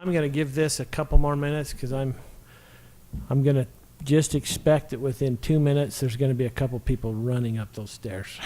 I'm going to give this a couple more minutes because I'm going to just expect that within 2 minutes there's going to be a couple people running up those stairs.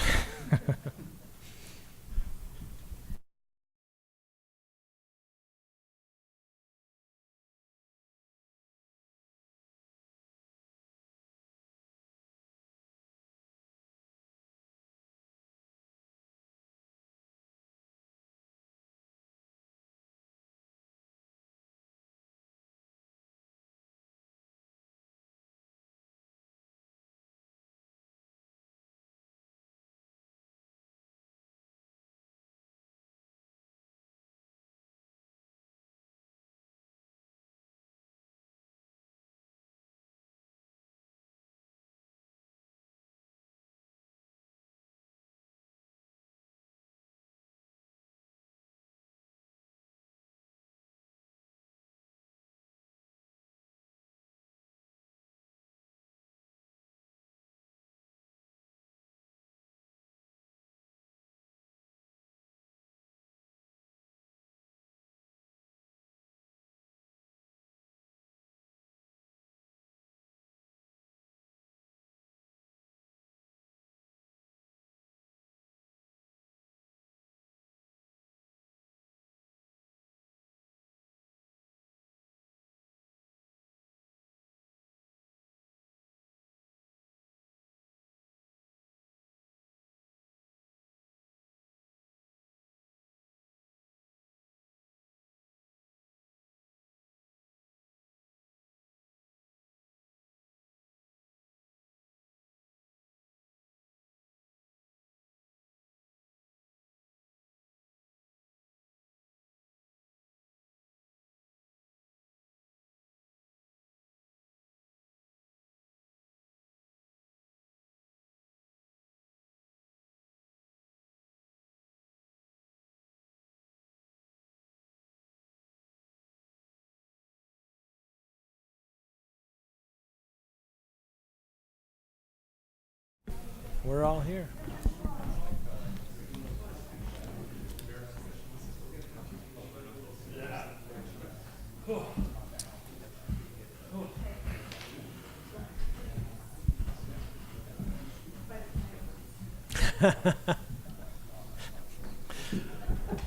We're all here.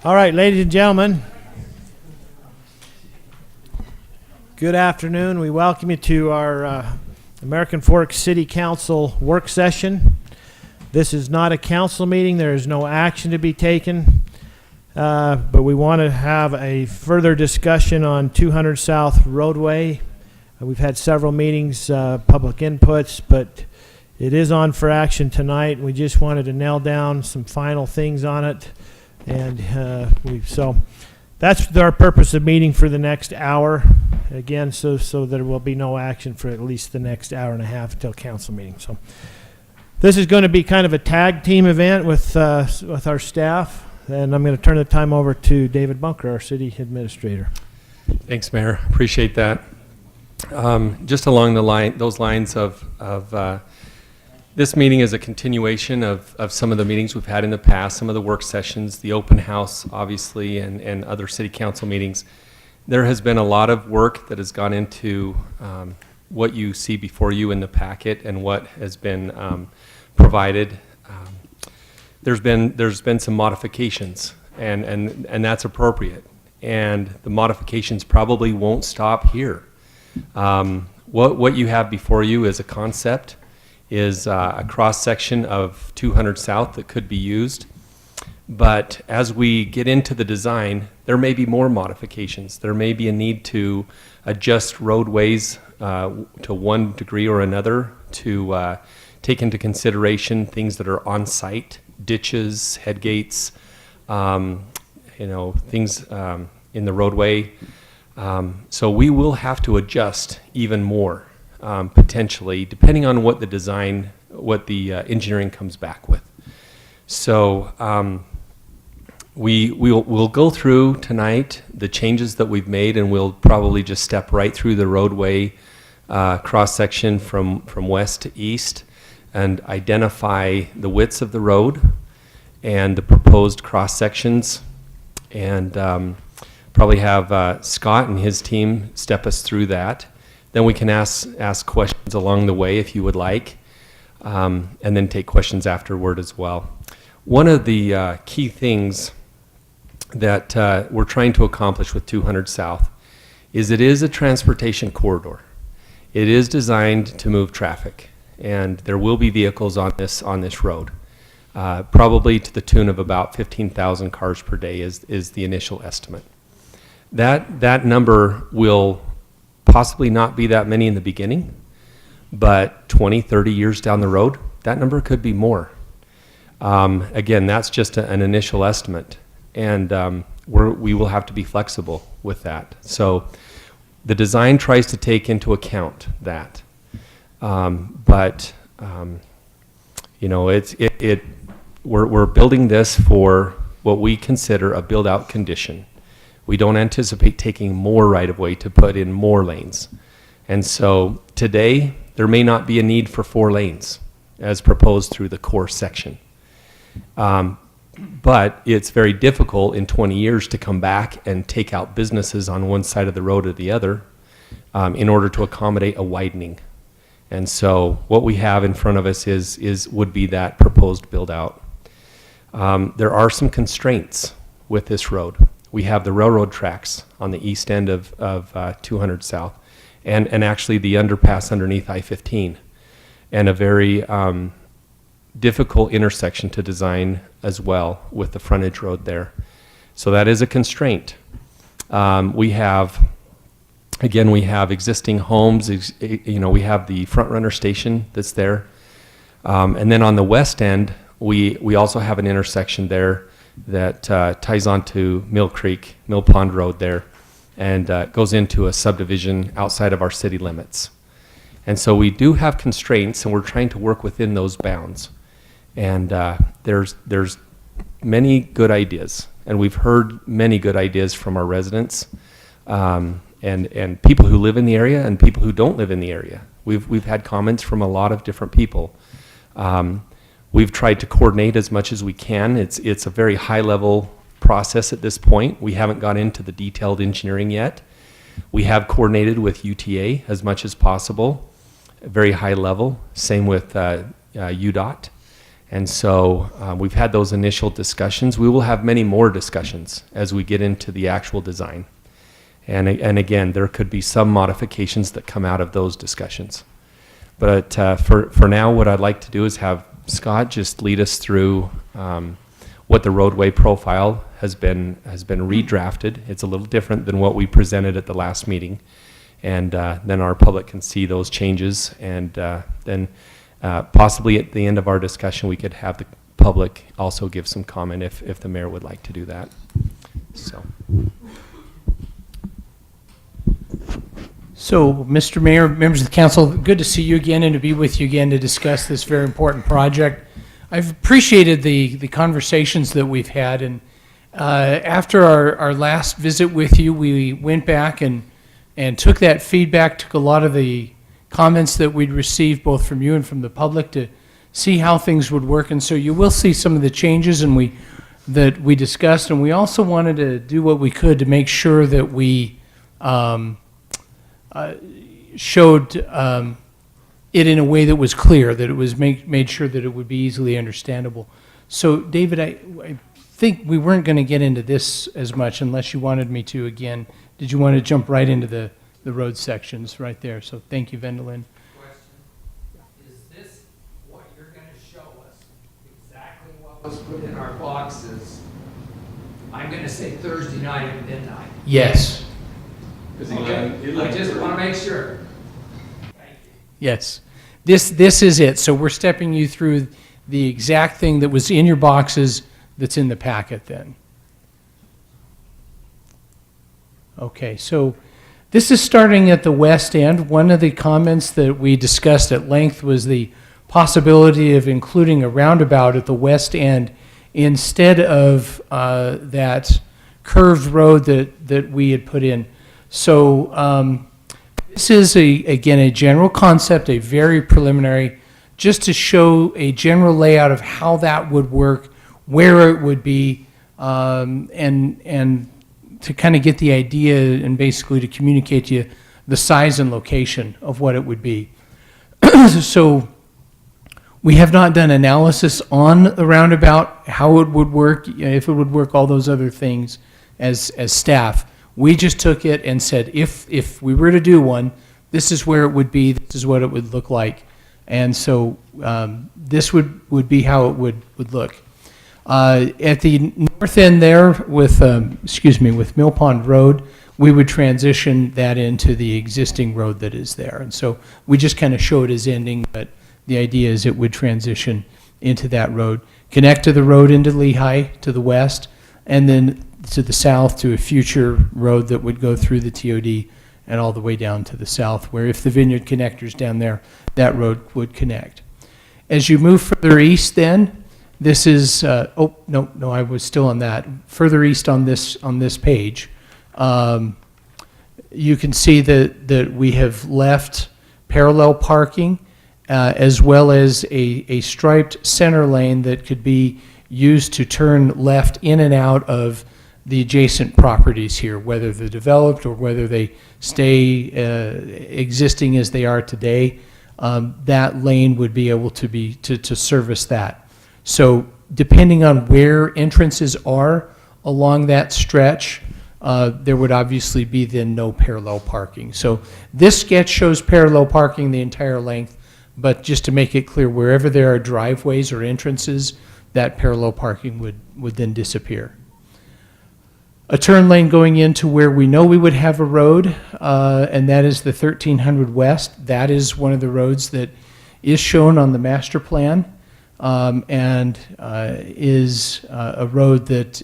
All right, ladies and gentlemen, good afternoon. We welcome you to our American Fork City Council work session. This is not a council meeting. There is no action to be taken, but we want to have a further discussion on 200 South Roadway. We've had several meetings, public inputs, but it is on for action tonight. We just wanted to nail down some final things on it. And so that's our purpose of meeting for the next hour. Again, so there will be no action for at least the next hour and a half until council meeting. So this is going to be kind of a tag team event with our staff. And I'm going to turn the time over to David Bunker, our city administrator. Thanks, Mayor. Appreciate that. Just along those lines of this meeting is a continuation of some of the meetings we've had in the past, some of the work sessions, the open house, obviously, and other city council meetings. There has been a lot of work that has gone into what you see before you in the packet and what has been provided. There's been some modifications, and that's appropriate. And the modifications probably won't stop here. What you have before you is a concept, is a cross-section of 200 South that could be used. But as we get into the design, there may be more modifications. There may be a need to adjust roadways to one degree or another to take into consideration things that are on-site, ditches, head gates, things in the roadway. So we will have to adjust even more. Potentially, depending on what the design, what the engineering comes back with. So we'll go through tonight the changes that we've made, and we'll probably just step right through the roadway cross-section from west to east and identify the widths of the road and the proposed cross-sections and probably have Scott and his team step us through that. Then we can ask questions along the way if you would like, and then take questions afterward as well. One of the key things that we're trying to accomplish with 200 South is it is a transportation corridor. It is designed to move traffic, and there will be vehicles on this road, probably to the tune of about 15,000 cars per day is the initial estimate. That number will possibly not be that many in the beginning, but 20, 30 years down the road, that number could be more. Again, that's just an initial estimate, and we will have to be flexible with that. So the design tries to take into account that, but you know, we're building this for what we consider a build-out condition. We don't anticipate taking more right-of-way to put in more lanes, and so today there may not be a need for 4 lanes as proposed through the core section. But it's very difficult in 20 years to come back and take out businesses on one side of the road or the other in order to accommodate a widening. And so what we have in front of us would be that proposed build out. There are some constraints with this road. We have the railroad tracks on the east end of 200 South and actually the underpass underneath I-15 and a very difficult intersection to design as well with the frontage road there. So that is a constraint. We have existing homes, you know, we have the front runner station that's there. And then on the west end, we also have an intersection there that ties onto Mill Pond Road there and goes into a subdivision outside of our city limits. And so we do have constraints and we're trying to work within those bounds. And there's many good ideas, and we've heard many good ideas from our residents and people who live in the area and people who don't live in the area. We've had comments from a lot of different people. We've tried to coordinate as much as we can. It's a very high level process at this point. We haven't got into the detailed engineering yet. We have coordinated with UTA as much as possible, very high level. Same with UDOT. And so we've had those initial discussions. We will have many more discussions as we get into the actual design. And again, there could be some modifications that come out of those discussions. But for now, what I'd like to do is have Scott just lead us through what the roadway profile has been redrafted. It's a little different than what we presented at the last meeting. And then our public can see those changes, and then possibly at the end of our discussion, we could have the public also give some comment if the mayor would like to do that. So, Mr. Mayor, members of the council, good to see you again and to be with you again to discuss this very important project. I've appreciated the conversations that we've had, and after our last visit with you, we went back and took that feedback, took a lot of the comments that we'd received both from you and from the public to see how things would work. And so you will see some of the changes that we discussed, and we also wanted to do what we could to make sure that we showed it in a way that was clear, that it was made sure that it would be easily understandable. So David, I think we weren't going to get into this as much unless you wanted me to again. Did you want to jump right into the road sections right there? So thank you, Vendolin. Question. Is this what you're going to show us? Exactly what was put in our boxes? I'm going to say Thursday night at midnight. Yes. Okay. I just want to make sure. Thank you. Yes. This is it. So we're stepping you through the exact thing that was in your boxes that's in the packet then. Okay, so this is starting at the west end. One of the comments that we discussed at length was the possibility of including a roundabout at the west end instead of that curved road that we had put in. So this is, again, a general concept, a very preliminary, just to show a general layout of how that would work, where it would be, and to kind of get the idea and basically to communicate to you the size and location of what it would be. So we have not done analysis on the roundabout, how it would work, if it would work, all those other things as staff. We just took it and said, if we were to do one, this is where it would be, this is what it would look like. And so this would be how it would look. At the north end there with, with Mill Pond Road, we would transition that into the existing road that is there. And so we just kind of show it as ending, but the idea is it would transition into that road, connect to the road into Lehigh to the west, and then to the south to a future road that would go through the TOD and all the way down to the south, where if the Vineyard connector's down there, that road would connect. As you move further east then, this is, I was still on that. Further east on this page, you can see that we have left parallel parking as well as a striped center lane that could be used to turn left in and out of the adjacent properties here, whether they're developed or whether they stay existing as they are today. That lane would be able to service that. So depending on where entrances are along that stretch, there would obviously be then no parallel parking. So this sketch shows parallel parking the entire length, but just to make it clear, wherever there are driveways or entrances, that parallel parking would then disappear. A turn lane going into where we know we would have a road, and that is the 1300 West. That is one of the roads that is shown on the master plan, and is a road that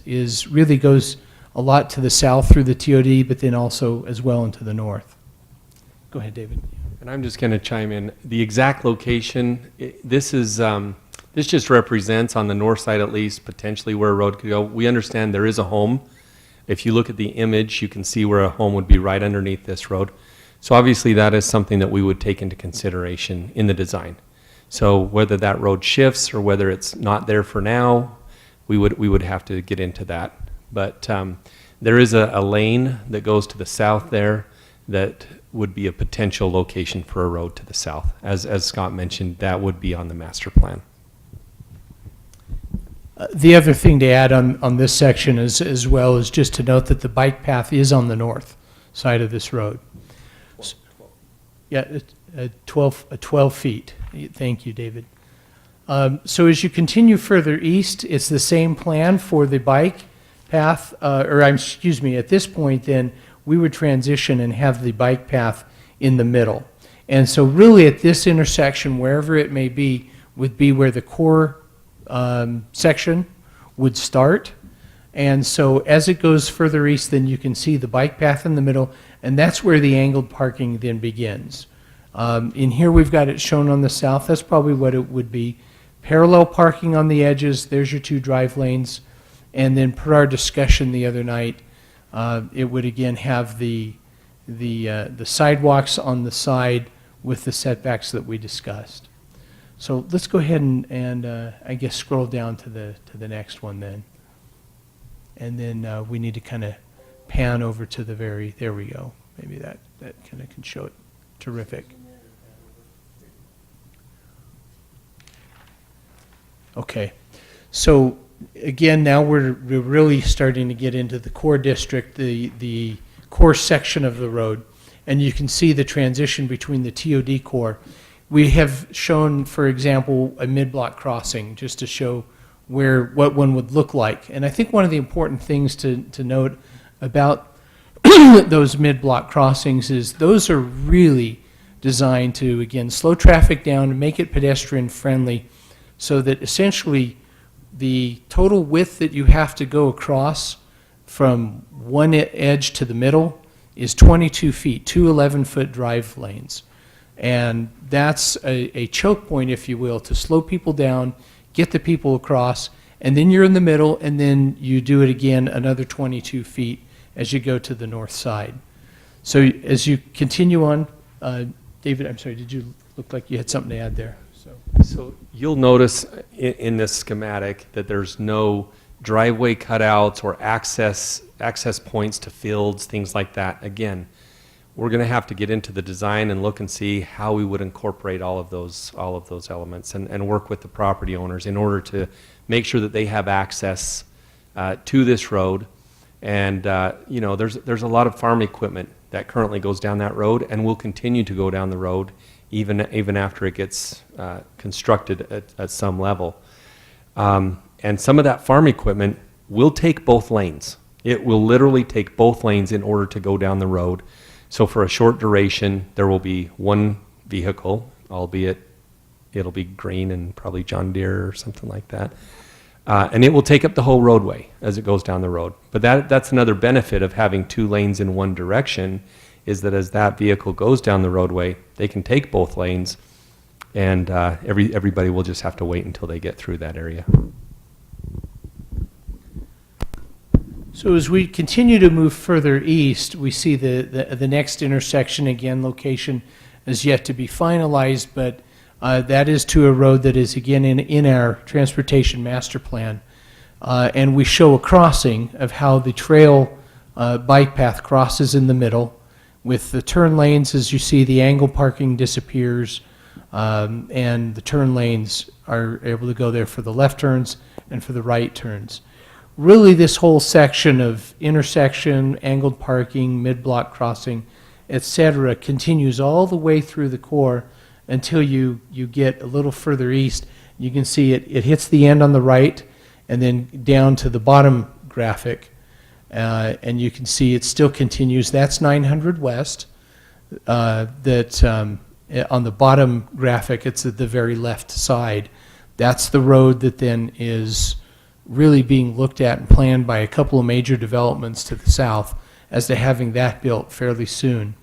really goes a lot to the south through the TOD, but then also as well into the north. Go ahead, David. And I'm just going to chime in. The exact location, this just represents, on the north side at least, potentially where a road could go. We understand there is a home. If you look at the image, you can see where a home would be right underneath this road. So obviously that is something that we would take into consideration in the design. So whether that road shifts or whether it's not there for now, we would have to get into that. But there is a lane that goes to the south there that would be a potential location for a road to the south. As Scott mentioned, that would be on the master plan. The other thing to add on this section as well is just to note that the bike path is on the north side of this road. Yeah, 12 feet. Thank you, David. So as you continue further east, it's the same plan for the bike path, at this point then, we would transition and have the bike path in the middle. And so really at this intersection, wherever it may be, would be where the core section would start. And so as it goes further east, then you can see the bike path in the middle, and that's where the angled parking then begins. In here we've got it shown on the south. That's probably what it would be. Parallel parking on the edges. There's your two drive lanes. And then per our discussion the other night, it would again have the sidewalks on the side with the setbacks that we discussed. So let's go ahead and I guess scroll down to the next one then. And then we need to kind of pan over to the there we go. Maybe that kind of can show it. Terrific. Okay. So again, now we're really starting to get into the core district, the core section of the road. And you can see the transition between the TOD core. We have shown, for example, a mid-block crossing just to show what one would look like. And I think one of the important things to note about those mid-block crossings is those are really designed to, again, slow traffic down and make it pedestrian friendly so that essentially the total width that you have to go across from one edge to the middle is 22 feet, two 11-foot drive lanes. And that's a choke point, if you will, to slow people down, get the people across, and then you're in the middle, and then you do it again another 22 feet as you go to the north side. So as you continue on, David, I'm sorry, did you look like you had something to add there? So you'll notice in this schematic that there's no driveway cutouts or access access points to fields, things like that. Again, we're going to have to get into the design and look and see how we would incorporate all of those elements and work with the property owners in order to make sure that they have access to this road. And there's a lot of farm equipment that currently goes down that road and will continue to go down the road even after it gets constructed at some level. And some of that farm equipment will take both lanes. It will literally take both lanes in order to go down the road. So for a short duration, there will be one vehicle, albeit it'll be green and probably John Deere or something like that. And it will take up the whole roadway as it goes down the road. But that's another benefit of having two lanes in one direction, is that as that vehicle goes down the roadway, they can take both lanes, and everybody will just have to wait until they get through that area. So as we continue to move further east, we see the next intersection, again, location is yet to be finalized, but that is to a road that is, again, in our transportation master plan. And we show a crossing of how the trail bike path crosses in the middle. With the turn lanes, as you see, the angle parking disappears, and the turn lanes are able to go there for the left turns and for the right turns. Really, this whole section of intersection, angled parking, mid-block crossing, etc., continues all the way through the core until you get a little further east. You can see it hits the end on the right and then down to the bottom graphic. And you can see it still continues. That's 900 West. On the bottom graphic, it's at the very left side. That's the road that then is really being looked at and planned by a couple of major developments to the south as to having that built fairly soon.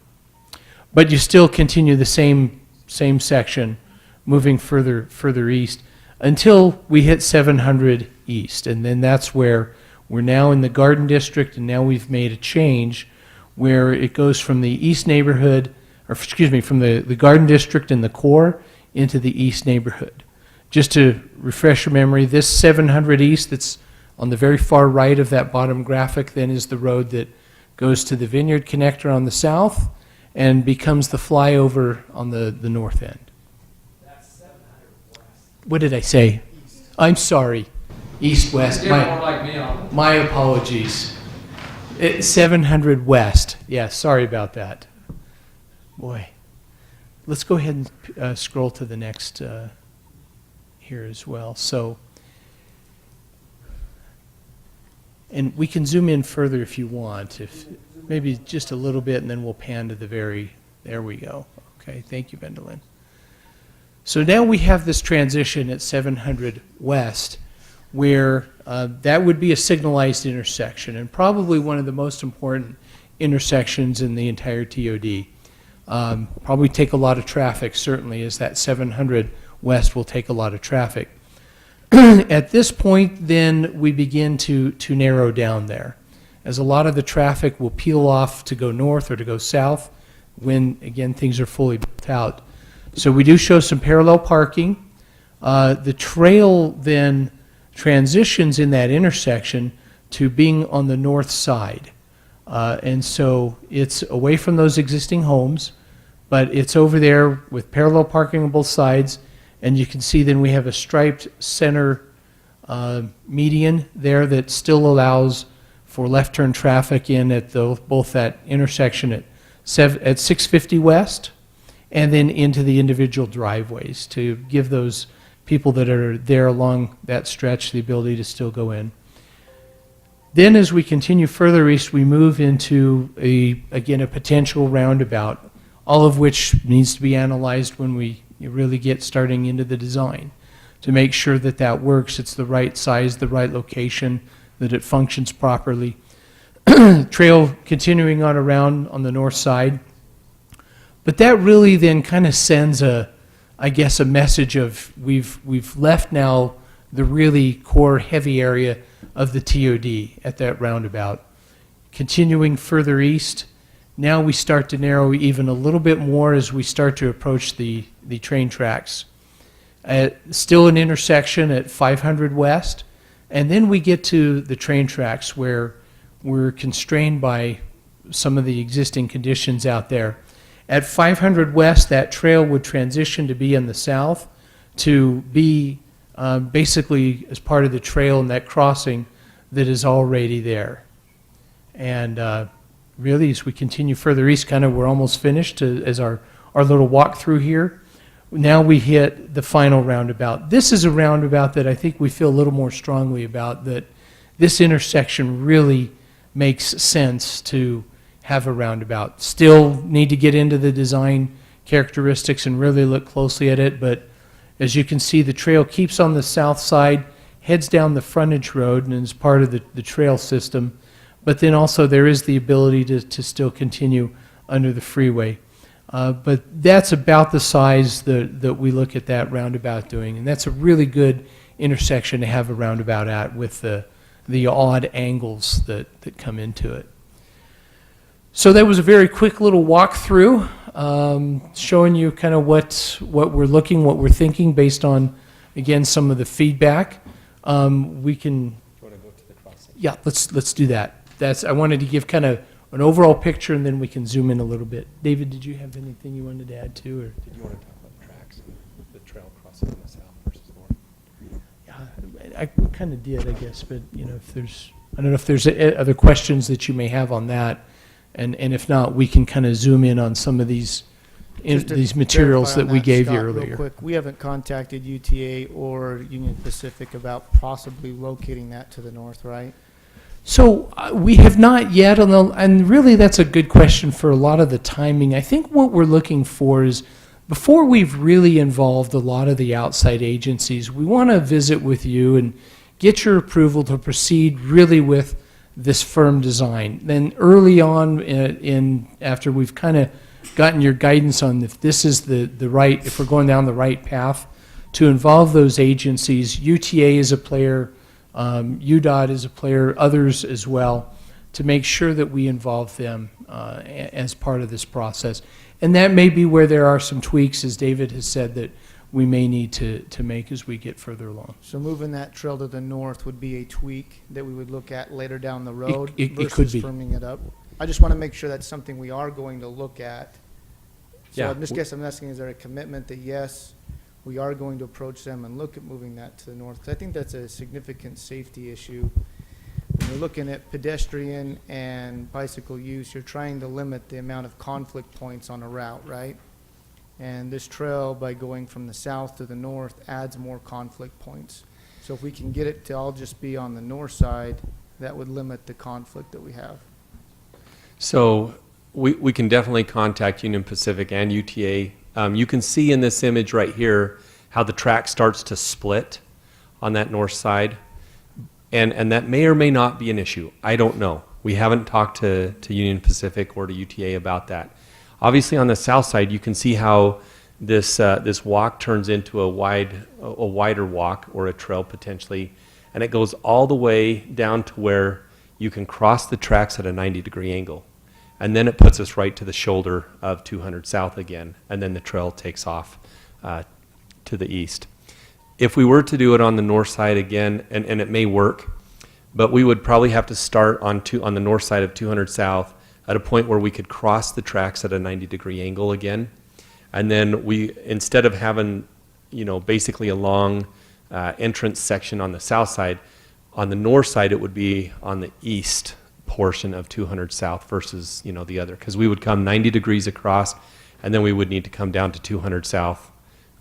But you still continue the same section, moving further east until we hit 700 East, and then that's where we're now in the Garden District, and now we've made a change where it goes from the east neighborhood, or excuse me, from the Garden District and the core into the east neighborhood. Just to refresh your memory, this 700 East that's on the very far right of that bottom graphic then is the road that goes to the Vineyard Connector on the south and becomes the flyover on the north end. That's 700 west. What did I say? I'm sorry. East-west. You're more like me on My apologies. 700 West. Yeah, sorry about that. Boy. Let's go ahead and scroll to the next here as well. So, and we can zoom in further if you want, if maybe just a little bit, and then we'll pan to the very, there we go. Okay, thank you, Bendolin. So now we have this transition at 700 West, where that would be a signalized intersection, and probably one of the most important intersections in the entire TOD. Probably take a lot of traffic, certainly, as that 700 West will take a lot of traffic. At this point, then, we begin to narrow down there, as a lot of the traffic will peel off to go north or to go south when, again, things are fully built out. So we do show some parallel parking. The trail then transitions in that intersection to being on the north side. And so it's away from those existing homes, but it's over there with parallel parking on both sides. And you can see then we have a striped center median there that still allows for left turn traffic in at both that intersection at 650 West and then into the individual driveways to give those people that are there along that stretch the ability to still go in. Then as we continue further east, we move into, again, a potential roundabout, all of which needs to be analyzed when we really get starting into the design to make sure that that works, it's the right size, the right location, that it functions properly. Trail continuing on around on the north side. But that really then kind of sends a message of we've left now the really core heavy area of the TOD at that roundabout. Continuing further east, now we start to narrow even a little bit more as we start to approach the train tracks. Still an intersection at 500 West, and then we get to the train tracks where we're constrained by some of the existing conditions out there. At 500 West, that trail would transition to be in the south, to be basically as part of the trail and that crossing that is already there. And really, as we continue further east, kind of we're almost finished as our little walk through here. Now we hit the final roundabout. This is a roundabout that I think we feel a little more strongly about, that this intersection really makes sense to have a roundabout. Still need to get into the design characteristics and really look closely at it, but as you can see, the trail keeps on the south side, heads down the frontage road and is part of the trail system, but then also there is the ability to still continue under the freeway. But that's about the size that we look at that roundabout doing, and that's a really good intersection to have a roundabout at with the odd angles that come into it. So that was a very quick little walkthrough, showing you kind of what we're looking, what we're thinking based on, again, some of the feedback. We can, yeah, let's do that. I wanted to give kind of an overall picture, and then we can zoom in a little bit. David, did you have anything you wanted to add to, or Did you want to talk about the tracks, the trail crossing on the south versus north? yeah, I kind of did, I guess, but if there's, I don't know if there's other questions that you may have on that, and if not, we can kind of zoom in on some of these Just to these materials verify that on we gave you Scott, real earlier. quick, we haven't contacted UTA or Union Pacific about possibly locating that to the north, right? So we have not yet, and really that's a good question for a lot of the timing. I think what we're looking for is, before we've really involved a lot of the outside agencies, we want to visit with you and get your approval to proceed really with this firm design. Then early on, after we've kind of gotten your guidance on if this is the right, if we're going down the right path, to involve those agencies. UTA is a player, UDOT is a player, others as well, to make sure that we involve them as part of this process. And that may be where there are some tweaks, as David has said, that we may need to make as we get further along. So moving that trail to the north would be a tweak that we would look at later down the road It could versus be. firming it up. I just want to make sure that's something we are going to look at. So Yeah. I'm asking, is there a commitment that yes, we are going to approach them and look at moving that to the north? 'Cause I think that's a significant safety issue. When you're looking at pedestrian and bicycle use, you're trying to limit the amount of conflict points on a route, right? And this trail, by going from the south to the north, adds more conflict points. So if we can get it to all just be on the north side, that would limit the conflict that we have. So we can definitely contact Union Pacific and UTA. You can see in this image right here how the track starts to split on that north side. And that may or may not be an issue. I don't know. We haven't talked to Union Pacific or to UTA about that. Obviously, on the south side, you can see how this walk turns into a wider walk, or a trail potentially, and it goes all the way down to where you can cross the tracks at a 90-degree angle. And then it puts us right to the shoulder of 200 South again, and then the trail takes off to the east. If we were to do it on the north side again, and it may work, but we would probably have to start on the north side of 200 South at a point where we could cross the tracks at a 90-degree angle again. And then we, instead of having, basically a long entrance section on the south side, on the north side it would be on the east portion of 200 South versus, the other. Because we would come 90 degrees across, and then we would need to come down to 200 South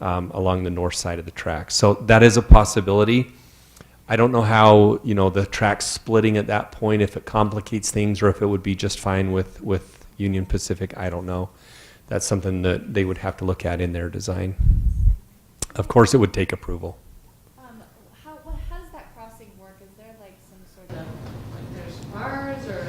along the north side of the track. So that is a possibility. I don't know how, the track splitting at that point, if it complicates things or if it would be just fine with Union Pacific, I don't know. That's something that they would have to look at in their design. Of course, it would take approval. How does that crossing work? Is there some sort of, there's bars or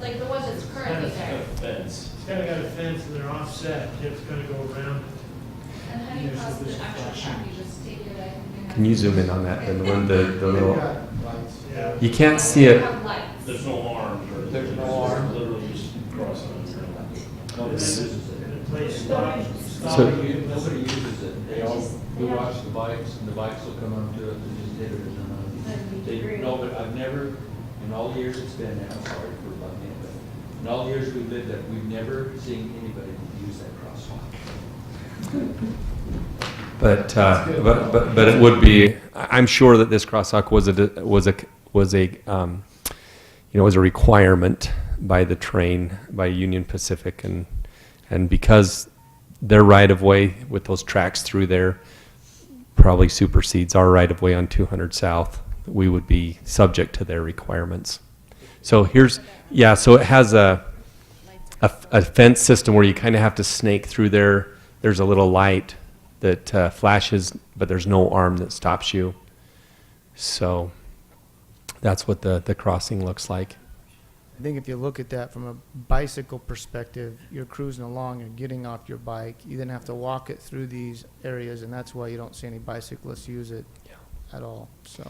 like the one that's currently there? It's kind of got a fence and they're offset. It's going to go around it. And how do you cross the actual track? You just take it out? Can you zoom in on that? The little, Yeah. you can't see it. Have lights. There's no arms or. There's no arms. Literally just crossing. And the place stops. So- Nobody uses it. We watch the bikes, and the bikes will come up to it and just hit it. That'd be great. No, but I've never In all the years it's been there, I'm sorry for butting in, but in all the years we've lived there, we've never seen anybody use that crosswalk. But it would be, I'm sure that this crosswalk was a requirement by the train, by Union Pacific, and because their right-of-way with those tracks through there probably supersedes our right-of-way on 200 South, we would be subject to their requirements. So so it has a fence system where you kind of have to snake through there. There's a little light that flashes, but there's no arm that stops you. So that's what the crossing looks like. I think if you look at that from a bicycle perspective, you're cruising along and getting off your bike. You then have to walk it through these areas, and that's why you don't see any bicyclists use it at all. So,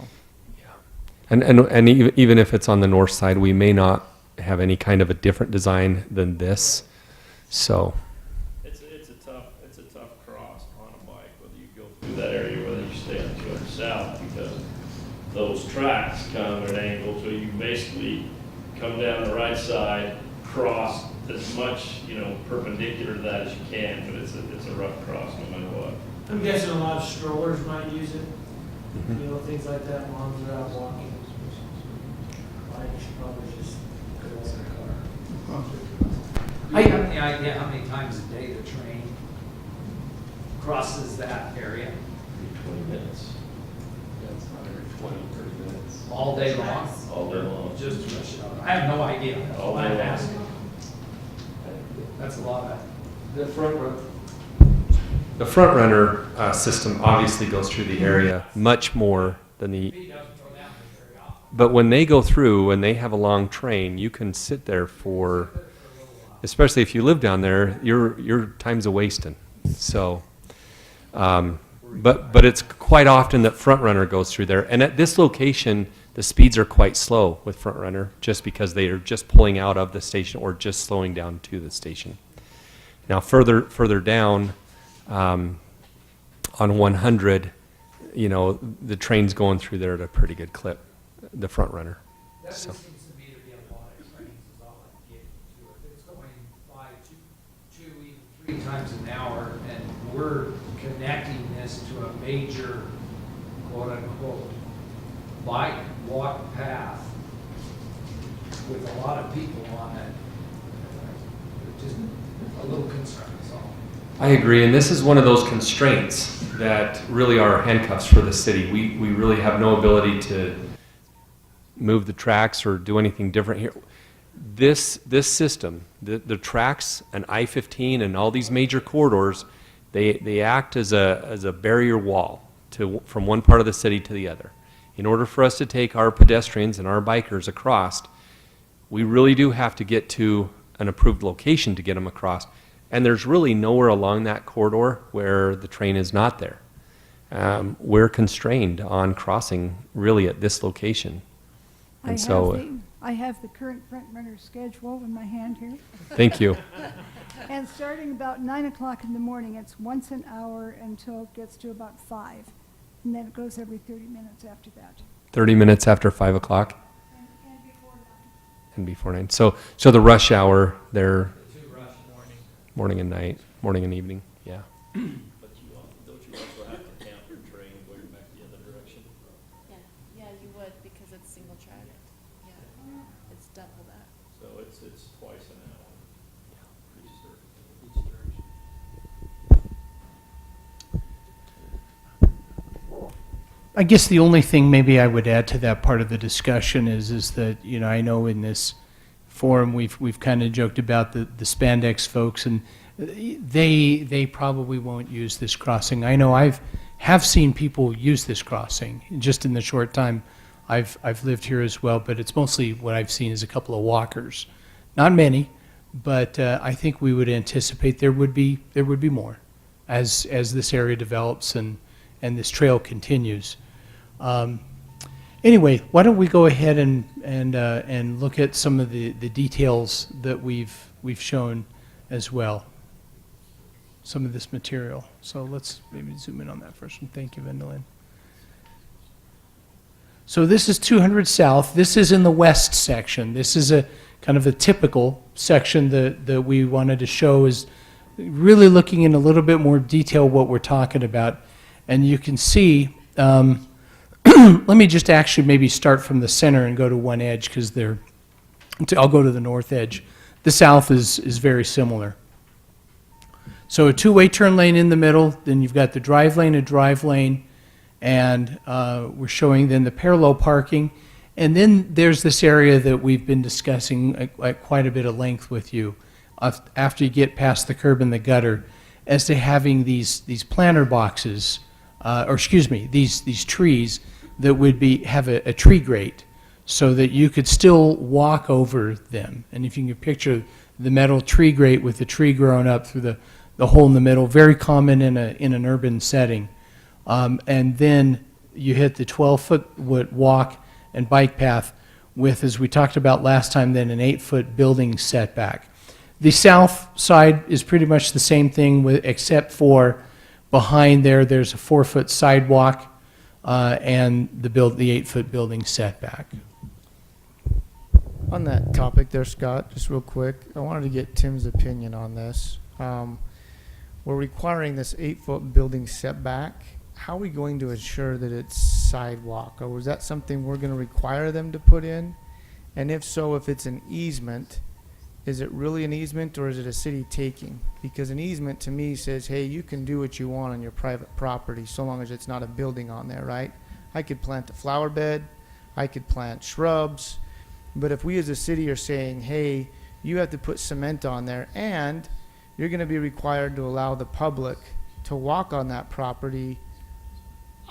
And even if it's on the north side, we may not have any kind of a different design than this. So It's a tough cross on a bike, whether you go through that area, whether you stay on 200 South, because those tracks come at an angle, so you basically come down the right side, cross as much, perpendicular to that as you can, but it's a rough cross no matter what. I'm guessing a lot of strollers might use it, things like that, moms are out walking. Bikes probably just go in their car. Do you have any idea how many times a day the train crosses that area? Every 20 minutes. That's not every 20, 30 minutes. All day long? All day long. Just, I have no idea. That's All why day I'm long. asking. That's a lot of. The front row. the front runner system obviously goes through the area much more than the. He doesn't go down there very often. But when they go through and they have a long train, you can sit there for, especially if you live down there, your time's a wasting. So, but it's quite often that front runner goes through there. And at this location, the speeds are quite slow with front runner, just because they are just pulling out of the station or just slowing down to the station. Now further down on 100, the train's going through there at a pretty good clip, the front runner. That So. just seems to me to be a lot of trains is all I'm getting to it. It's going by two, even 3 times an hour, and we're connecting this to a major, quote unquote, bike walk path with a lot of people on it. Just a little concern is all. I agree, and this is one of those constraints that really are handcuffs for the city. We really have no ability to move the tracks or do anything different here. This system, the tracks and I-15 and all these major corridors, they act as a barrier wall from one part of the city to the other. In order for us to take our pedestrians and our bikers across, we really do have to get to an approved location to get them across. And there's really nowhere along that corridor where the train is not there. We're constrained on crossing really at this location. And I have the current front runner schedule in my hand here. Thank you. And starting about 9 o'clock in the morning, it's once an hour until it gets to about 5. And then it goes every 30 minutes after that. 30 minutes after 5 o'clock And before 9. and before 9. So the rush hour, they're Two rush morning. morning and night, morning and evening, yeah. But don't you also have to count your train going back the other direction? Yeah, you would, because it's single track. Yeah, it's double that. So it's twice an hour. Each direction. I guess the only thing maybe I would add to that part of the discussion is that, I know in this forum, we've kind of joked about the spandex folks, and they probably won't use this crossing. I know have seen people use this crossing just in the short time I've lived here as well, but it's mostly what I've seen is a couple of walkers. Not many, but I think we would anticipate there would be more as this area develops and this trail continues. Anyway, why don't we go ahead and look at some of the details that we've shown as well, some of this material. So let's maybe zoom in on that first one. Thank you, Vendalyn. So this is 200 South. This is in the west section. This is a kind of a typical section that we wanted to show, is really looking in a little bit more detail what we're talking about. And you can see, let me just actually maybe start from the center and go to one edge, because I'll go to the north edge. The south is very similar. So a two-way turn lane in the middle, then you've got the drive lane, a drive lane, and we're showing then the parallel parking. And then there's this area that we've been discussing at quite a bit of length with you after you get past the curb and the gutter, as to having these planter boxes, these trees that would have a tree grate, so that you could still walk over them. And if you can picture the metal tree grate with the tree growing up through the hole in the middle, very common in an urban setting. And then you hit the 12-foot walk and bike path with, as we talked about last time, then an 8-foot building setback. The south side is pretty much the same thing, except for behind there's a 4-foot sidewalk and the 8-foot building setback. On that topic there, Scott, just real quick, I wanted to get Tim's opinion on this. We're requiring this 8-foot building setback. How are we going to ensure that it's sidewalk? Or is that something we're going to require them to put in? And if so, if it's an easement, is it really an easement, or is it a city taking? Because an easement to me says, hey, you can do what you want on your private property so long as it's not a building on there, right? I could plant a flower bed, I could plant shrubs, but if we as a city are saying, hey, you have to put cement on there, and you're going to be required to allow the public to walk on that property,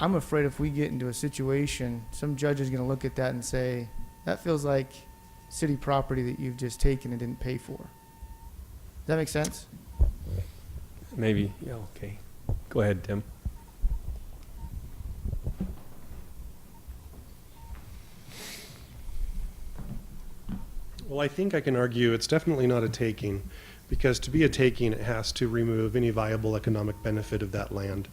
I'm afraid if we get into a situation, some judge is going to look at that and say, that feels like city property that you've just taken and didn't pay for. Does that make sense? Maybe, yeah, okay. Go ahead, Tim. Well, I think I can argue it's definitely not a taking, because to be a taking, it has to remove any viable economic benefit of that land.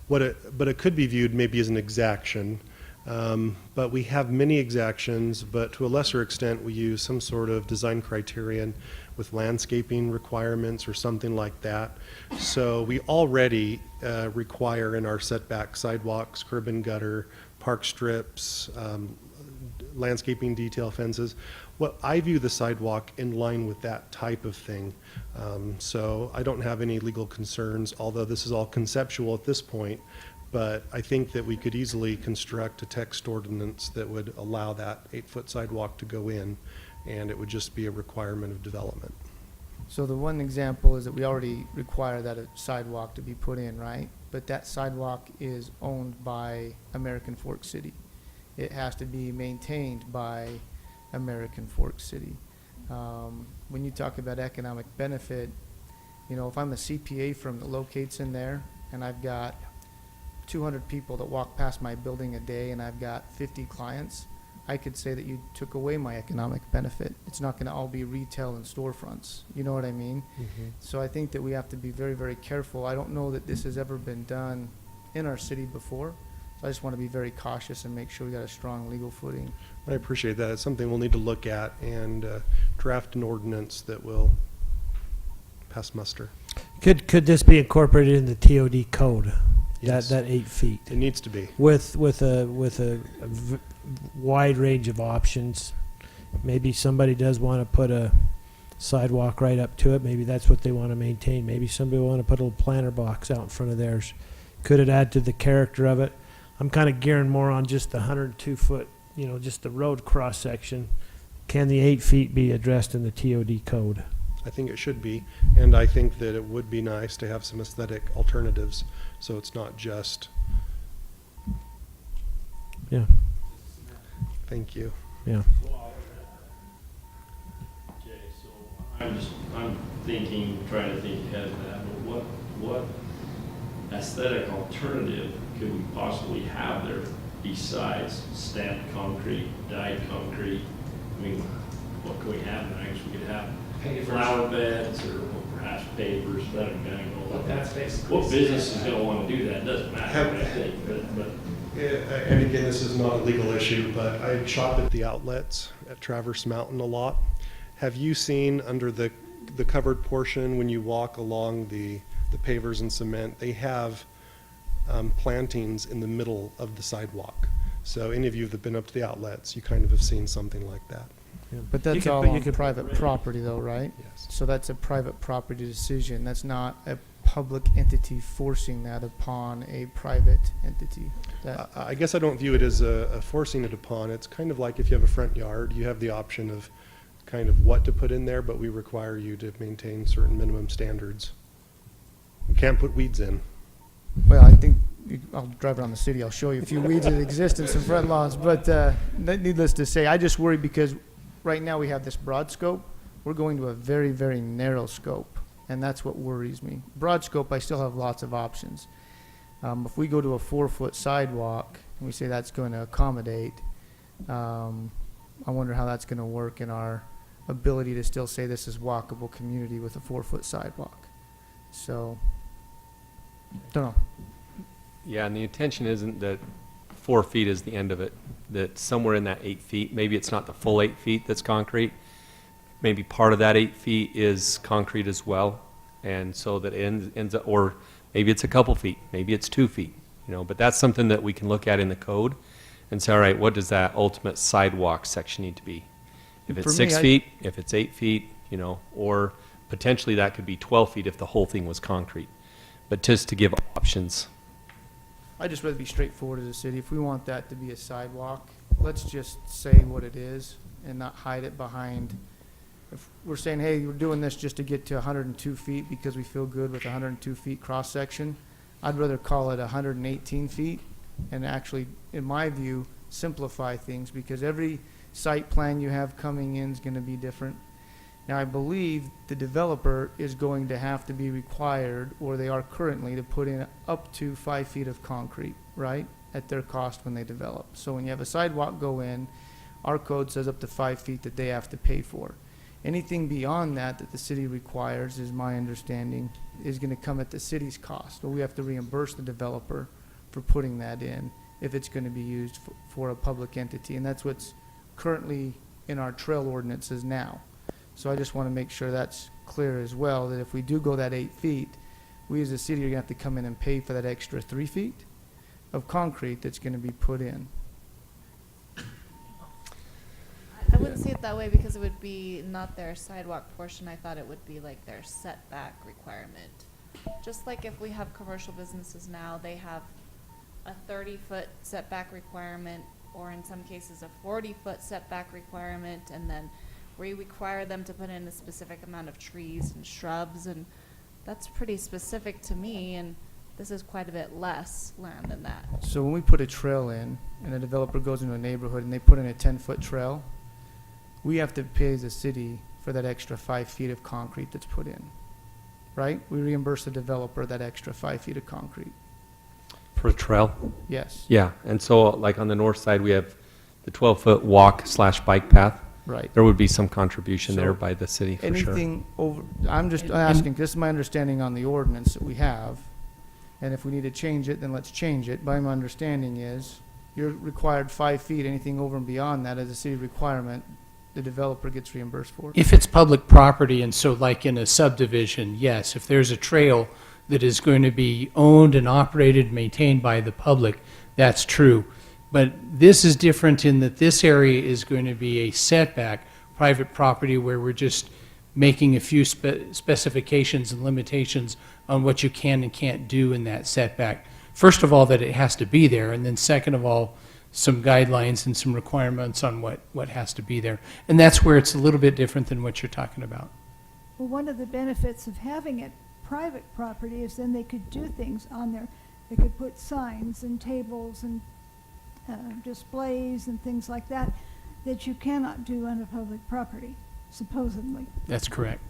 But it could be viewed maybe as an exaction. But we have many exactions, but to a lesser extent, we use some sort of design criterion with landscaping requirements or something like that. So we already require in our setback sidewalks, curb and gutter, park strips, landscaping detail fences. Well, I view the sidewalk in line with that type of thing. So I don't have any legal concerns, although this is all conceptual at this point. But I think that we could easily construct a text ordinance that would allow that 8-foot sidewalk to go in, and it would just be a requirement of development. So the one example is that we already require that a sidewalk to be put in, right? But that sidewalk is owned by American Fork City. It has to be maintained by American Fork City. When you talk about economic benefit, you know, if I'm a CPA firm that locates in there and I've got 200 people that walk past my building a day and I've got 50 clients, I could say that you took away my economic benefit. It's not going to all be retail and storefronts. You know what I mean? Mm-hmm. So I think that we have to be very, very careful. I don't know that this has ever been done in our city before. So I just want to be very cautious and make sure we got a strong legal footing. I appreciate that. It's something we'll need to look at and draft an ordinance that will pass muster. Could this be incorporated in the TOD code? Yes. That 8 feet It needs to be. with a wide range of options. Maybe somebody does want to put a sidewalk right up to it. Maybe that's what they want to maintain. Maybe somebody want to put a little planter box out in front of theirs. Could it add to the character of it? I'm kind of gearing more on just the 102 foot, you know, just the road cross section. Can the 8 feet be addressed in the TOD code? I think it should be, and I think that it would be nice to have some aesthetic alternatives, so it's not just. Yeah. Thank you. Yeah. Okay, so I'm thinking, trying to think ahead of that, but what aesthetic alternative could we possibly have there besides stamped concrete, dyed concrete? I mean, what could we have there? I guess we could have flower beds or perhaps pavers, that are gonna go. But that's basically. What business is gonna wanna do that? Doesn't matter, I think, but And again, this is not a legal issue, but I shop at the outlets at Traverse Mountain a lot. Have you seen under the covered portion, when you walk along the pavers and cement, they have plantings in the middle of the sidewalk? So any of you that have been up to the outlets, you kind of have seen something like that. But that's could- all but you on could- private property though, right? Yes. So that's a private property decision. That's not a public entity forcing that upon a private entity. That, I guess I don't view it as a forcing it upon. It's kind of like if you have a front yard, you have the option of kind of what to put in there, but we require you to maintain certain minimum standards. You can't put weeds in. well, I think, I'll drive around the city, I'll show you a few weeds that exist in some front lawns, but needless to say, I just worry because right now we have this broad scope. We're going to a very, very narrow scope, and that's what worries me. Broad scope, I still have lots of options. If we go to a 4-foot sidewalk, and we say that's going to accommodate, I wonder how that's going to work in our ability to still say this is walkable community with a 4-foot sidewalk. So, don't know. Yeah, and the intention isn't that 4 feet is the end of it, that somewhere in that 8 feet, maybe it's not the full 8 feet that's concrete, maybe part of that 8 feet is concrete as well, and so that ends up, or maybe it's a couple feet, maybe it's 2 feet, but that's something that we can look at in the code and say, all right, what does that ultimate sidewalk section need to be? If it's For me, 6 feet, if it's 8 feet, or potentially that could be 12 feet if the whole thing was concrete, but just to give options. I'd just rather be straightforward as a city. If we want that to be a sidewalk, let's just say what it is and not hide it behind. If we're saying, hey, we're doing this just to get to 102 feet because we feel good with 102 feet cross-section, I'd rather call it 118 feet and actually, in my view, simplify things because every site plan you have coming in is going to be different. Now, I believe the developer is going to have to be required, or they are currently, to put in up to 5 feet of concrete, right, at their cost when they develop. So when you have a sidewalk go in, our code says up to 5 feet that they have to pay for. Anything beyond that that the city requires, is my understanding, is going to come at the city's cost. So we have to reimburse the developer for putting that in if it's going to be used for a public entity. And that's what's currently in our trail ordinances now. So I just want to make sure that's clear as well, that if we do go that 8 feet, we as a city are going to have to come in and pay for that extra 3 feet of concrete that's going to be put in. I wouldn't see it that way because it would be not their sidewalk portion. I thought it would be like their setback requirement. Just like if we have commercial businesses now, they have a 30-foot setback requirement, or in some cases a 40-foot setback requirement, and then we require them to put in a specific amount of trees and shrubs, and that's pretty specific to me, and this is quite a bit less land than that. So when we put a trail in, and a developer goes into a neighborhood and they put in a 10-foot trail, we have to pay as a city for that extra 5 feet of concrete that's put in, right? We reimburse the developer that extra 5 feet of concrete. For a trail? Yes, Yeah, and so like on the north side, we have the 12-foot walk/bike path. right. There would be some contribution there So by the city, for sure. Anything over, I'm just And- asking, this is my understanding on the ordinance that we have, and if we need to change it, then let's change it. But my understanding is, you're required 5 feet, anything over and beyond that as a city requirement, the developer gets reimbursed for. If it's public property, and so like in a subdivision, yes, if there's a trail that is going to be owned and operated, maintained by the public, that's true. But this is different in that this area is going to be a setback, private property, where we're just making a few specifications and limitations on what you can and can't do in that setback. First of all, that it has to be there, and then second of all, some guidelines and some requirements on what has to be there. And that's where it's a little bit different than what you're talking about. Well, one of the benefits of having it private property is then they could do things on there. They could put signs and tables and displays and things like that that you cannot do on a public property, supposedly. That's correct.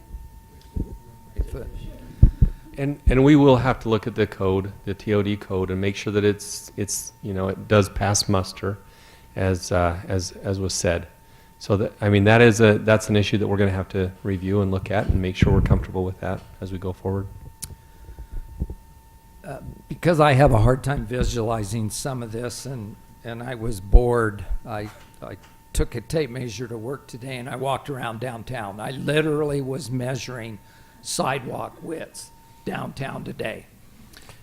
And we will have to look at the code, the TOD code, and make sure that it's it does pass muster, as was said. So that, I mean, that's an issue that we're going to have to review and look at and make sure we're comfortable with that as we go forward. because I have a hard time visualizing some of this, and I was bored, I took a tape measure to work today, and I walked around downtown. I literally was measuring sidewalk widths downtown today.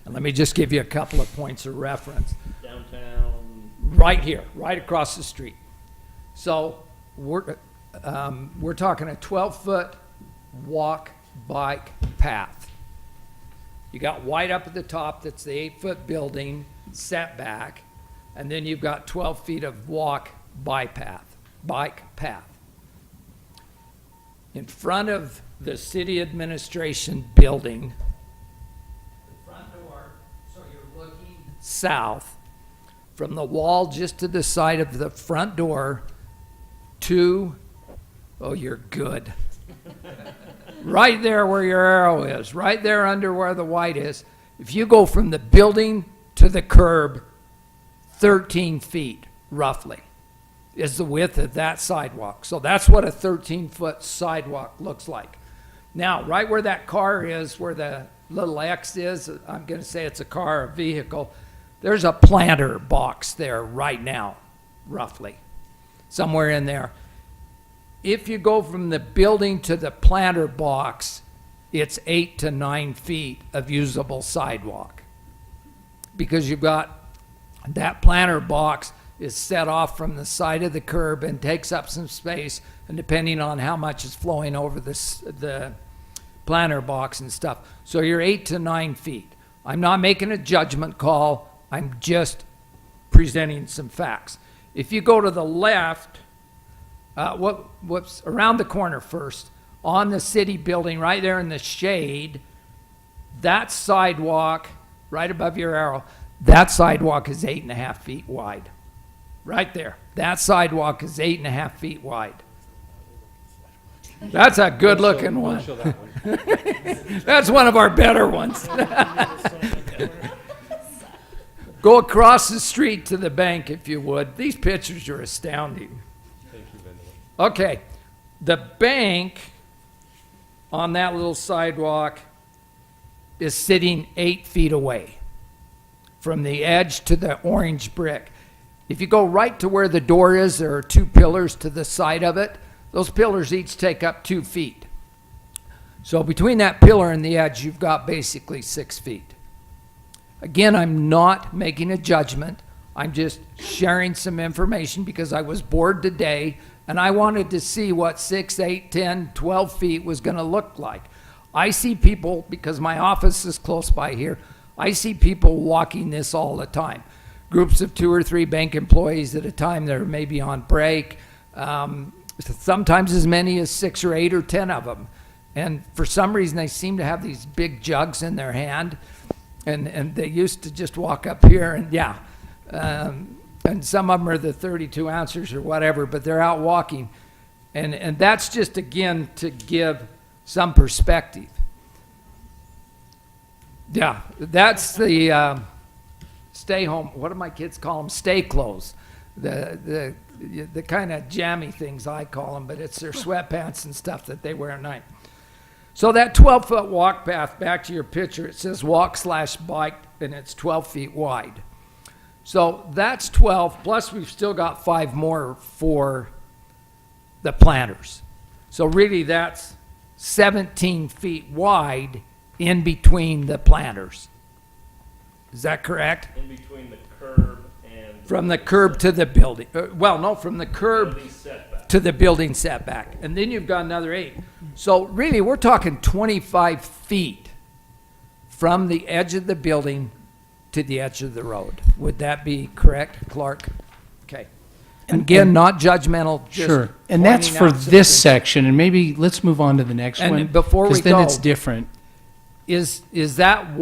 And let me just give you a couple of points of reference. Downtown, Right here, right across the street. So we're talking a 12-foot walk bike path. You got white up at the top, that's the 8-foot building setback, and then you've got 12 feet of bike path. In front of the city administration building, the front door, so you're looking south, from the wall just to the side of the front door to, oh, you're good. Right there where your arrow is, right there under where the white is. If you go from the building to the curb, 13 feet roughly is the width of that sidewalk. So that's what a 13-foot sidewalk looks like. Now, right where that car is, where the little X is, I'm going to say it's a car or vehicle, there's a planter box there right now, roughly, somewhere in there. If you go from the building to the planter box, it's 8 to 9 feet of usable sidewalk. Because you've got that planter box is set off from the side of the curb and takes up some space, and depending on how much is flowing over the planter box and stuff. So you're 8 to 9 feet. I'm not making a judgment call. I'm just presenting some facts. If you go to the left, what's around the corner first, on the city building, right there in the shade, that sidewalk, right above your arrow, that sidewalk is 8.5 feet wide. Right there. That sidewalk is 8.5 feet wide. That's a good-looking one. That's one of our better ones. Go across the street to the bank, if you would. These pictures are astounding. Thank you, Vanderlei. Okay, the bank on that little sidewalk is sitting 8 feet away from the edge to the orange brick. If you go right to where the door is, there are 2 pillars to the side of it. Those pillars each take up 2 feet. So between that pillar and the edge, you've got basically 6 feet. Again, I'm not making a judgment. I'm just sharing some information because I was bored today and I wanted to see what 6, 8, 10, 12 feet was going to look like. I see people, because my office is close by here, I see people walking this all the time. Groups of 2 or 3 bank employees at a time. They're maybe on break. Sometimes as many as 6 or 8 or 10 of them. And for some reason, they seem to have these big jugs in their hand. And they used to just walk up here and and some of them are the 32 ounces or whatever, but they're out walking. And that's just, again, to give some perspective. Yeah, that's the stay home, what do my kids call them? Stay clothes. The kind of jammy things I call them, but it's their sweatpants and stuff that they wear at night. So that 12-foot walk path, back to your picture, it says walk/bike, and it's 12 feet wide. So that's 12, plus we've still got 5 more for the planters. So really that's 17 feet wide in between the planters. Is that correct? in between the curb and. From the curb to the building. From the curb Building setback. to the building setback. And then you've got another 8. So really, we're talking 25 feet from the edge of the building to the edge of the road. Would that be correct, Clark? Okay. And again, not judgmental, just Sure. And that's pointing for out this something. section, and maybe let's move on to the next And one. before we Because then go- it's different. Is that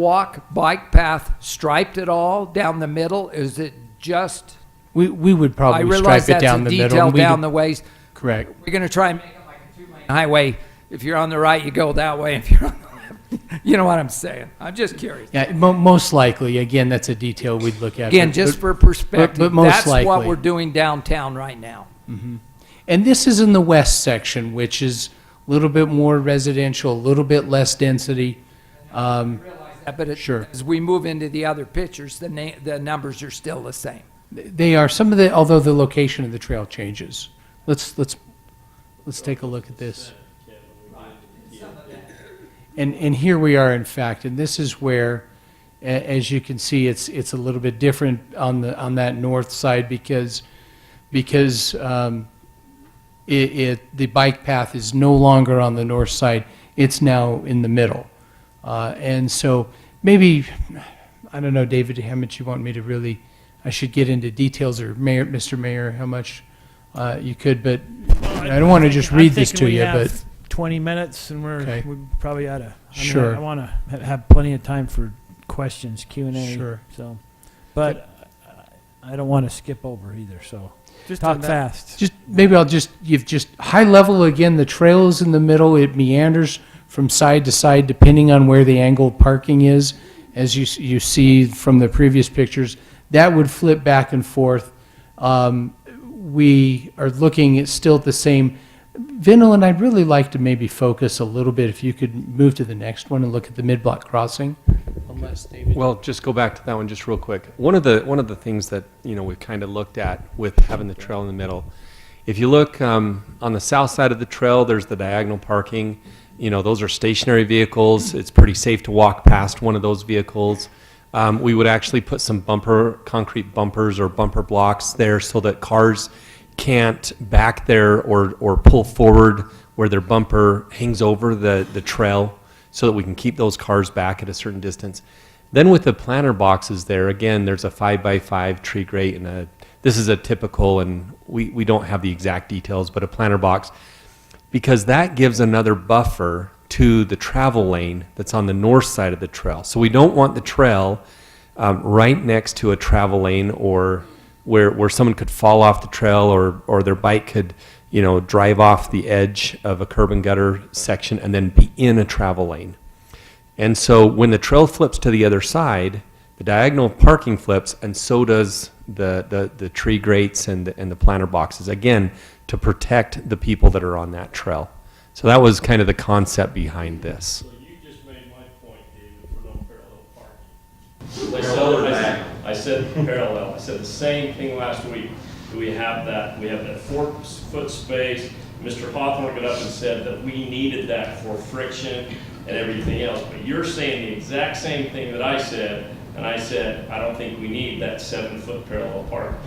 bike path striped at all down the middle? Is it just, We would I probably realize stripe it that's down a the middle. detail and we down would- the ways. Correct. We're going to try and make it like a 2-lane highway. If you're on the right, you go that way. If you're on the left, you know what I'm saying. I'm just curious. Yeah, most likely, again, that's a detail we'd look at. Again, but- just but- for perspective, but most that's what likely. we're doing downtown right now. And this is in the west section, which is a little bit more residential, a little bit less density. Realize But Sure. as we move into the other pictures, the numbers are still the same. They are, some of the, although the location of the trail changes. Let's take a look at this. And here we are, in fact, and this is where, as you can see, it's a little bit different on that north side because the bike path is no longer on the north side, it's now in the middle. And so maybe, I don't know, David, how much you want me to really, I should get into details, or Mr. Mayor, how much you could, but I don't want to just read this to you, but. 20 minutes, and Okay. we probably ought to. Sure. I want to have plenty of time for questions, Q&A. Sure. So, but I don't want to skip over either. So, Just talk on that- fast. Just, maybe I'll just give just high level again, the trail is in the middle, it meanders from side to side depending on where the angled parking is. As you see from the previous pictures, that would flip back and forth. We are looking at still at the same. Vinil, and I'd really like to maybe focus a little bit, if you could move to the next one and look at the mid-block crossing. Unless David. Well, just go back to that one just real quick. One of the things that, you know, we've kind of looked at with having the trail in the middle, if you look on the south side of the trail, there's the diagonal parking. You know, those are stationary vehicles. It's pretty safe to walk past one of those vehicles. We would actually put some concrete bumpers or bumper blocks there so that cars can't back there or pull forward where their bumper hangs over the trail, so that we can keep those cars back at a certain distance. Then with the planter boxes there, again, there's a 5x5 tree grate, and this is a typical, and we don't have the exact details, but a planter box, because that gives another buffer to the travel lane that's on the north side of the trail. So we don't want the trail right next to a travel lane, or where someone could fall off the trail, or their bike could, you know, drive off the edge of a curb and gutter section and then be in a travel lane. And so when the trail flips to the other side, the diagonal parking flips, and so does the tree grates and the planter boxes, again, to protect the people that are on that trail. So that was kind of the concept behind this. So you just made my point, David, for no parallel parking. I said parallel. I said the same thing last week. We have that 4-foot space. Mr. Hawthorne got up and said that we needed that for friction and everything else. But you're saying the exact same thing that I said, and I said, I don't think we need that 7-foot parallel parking.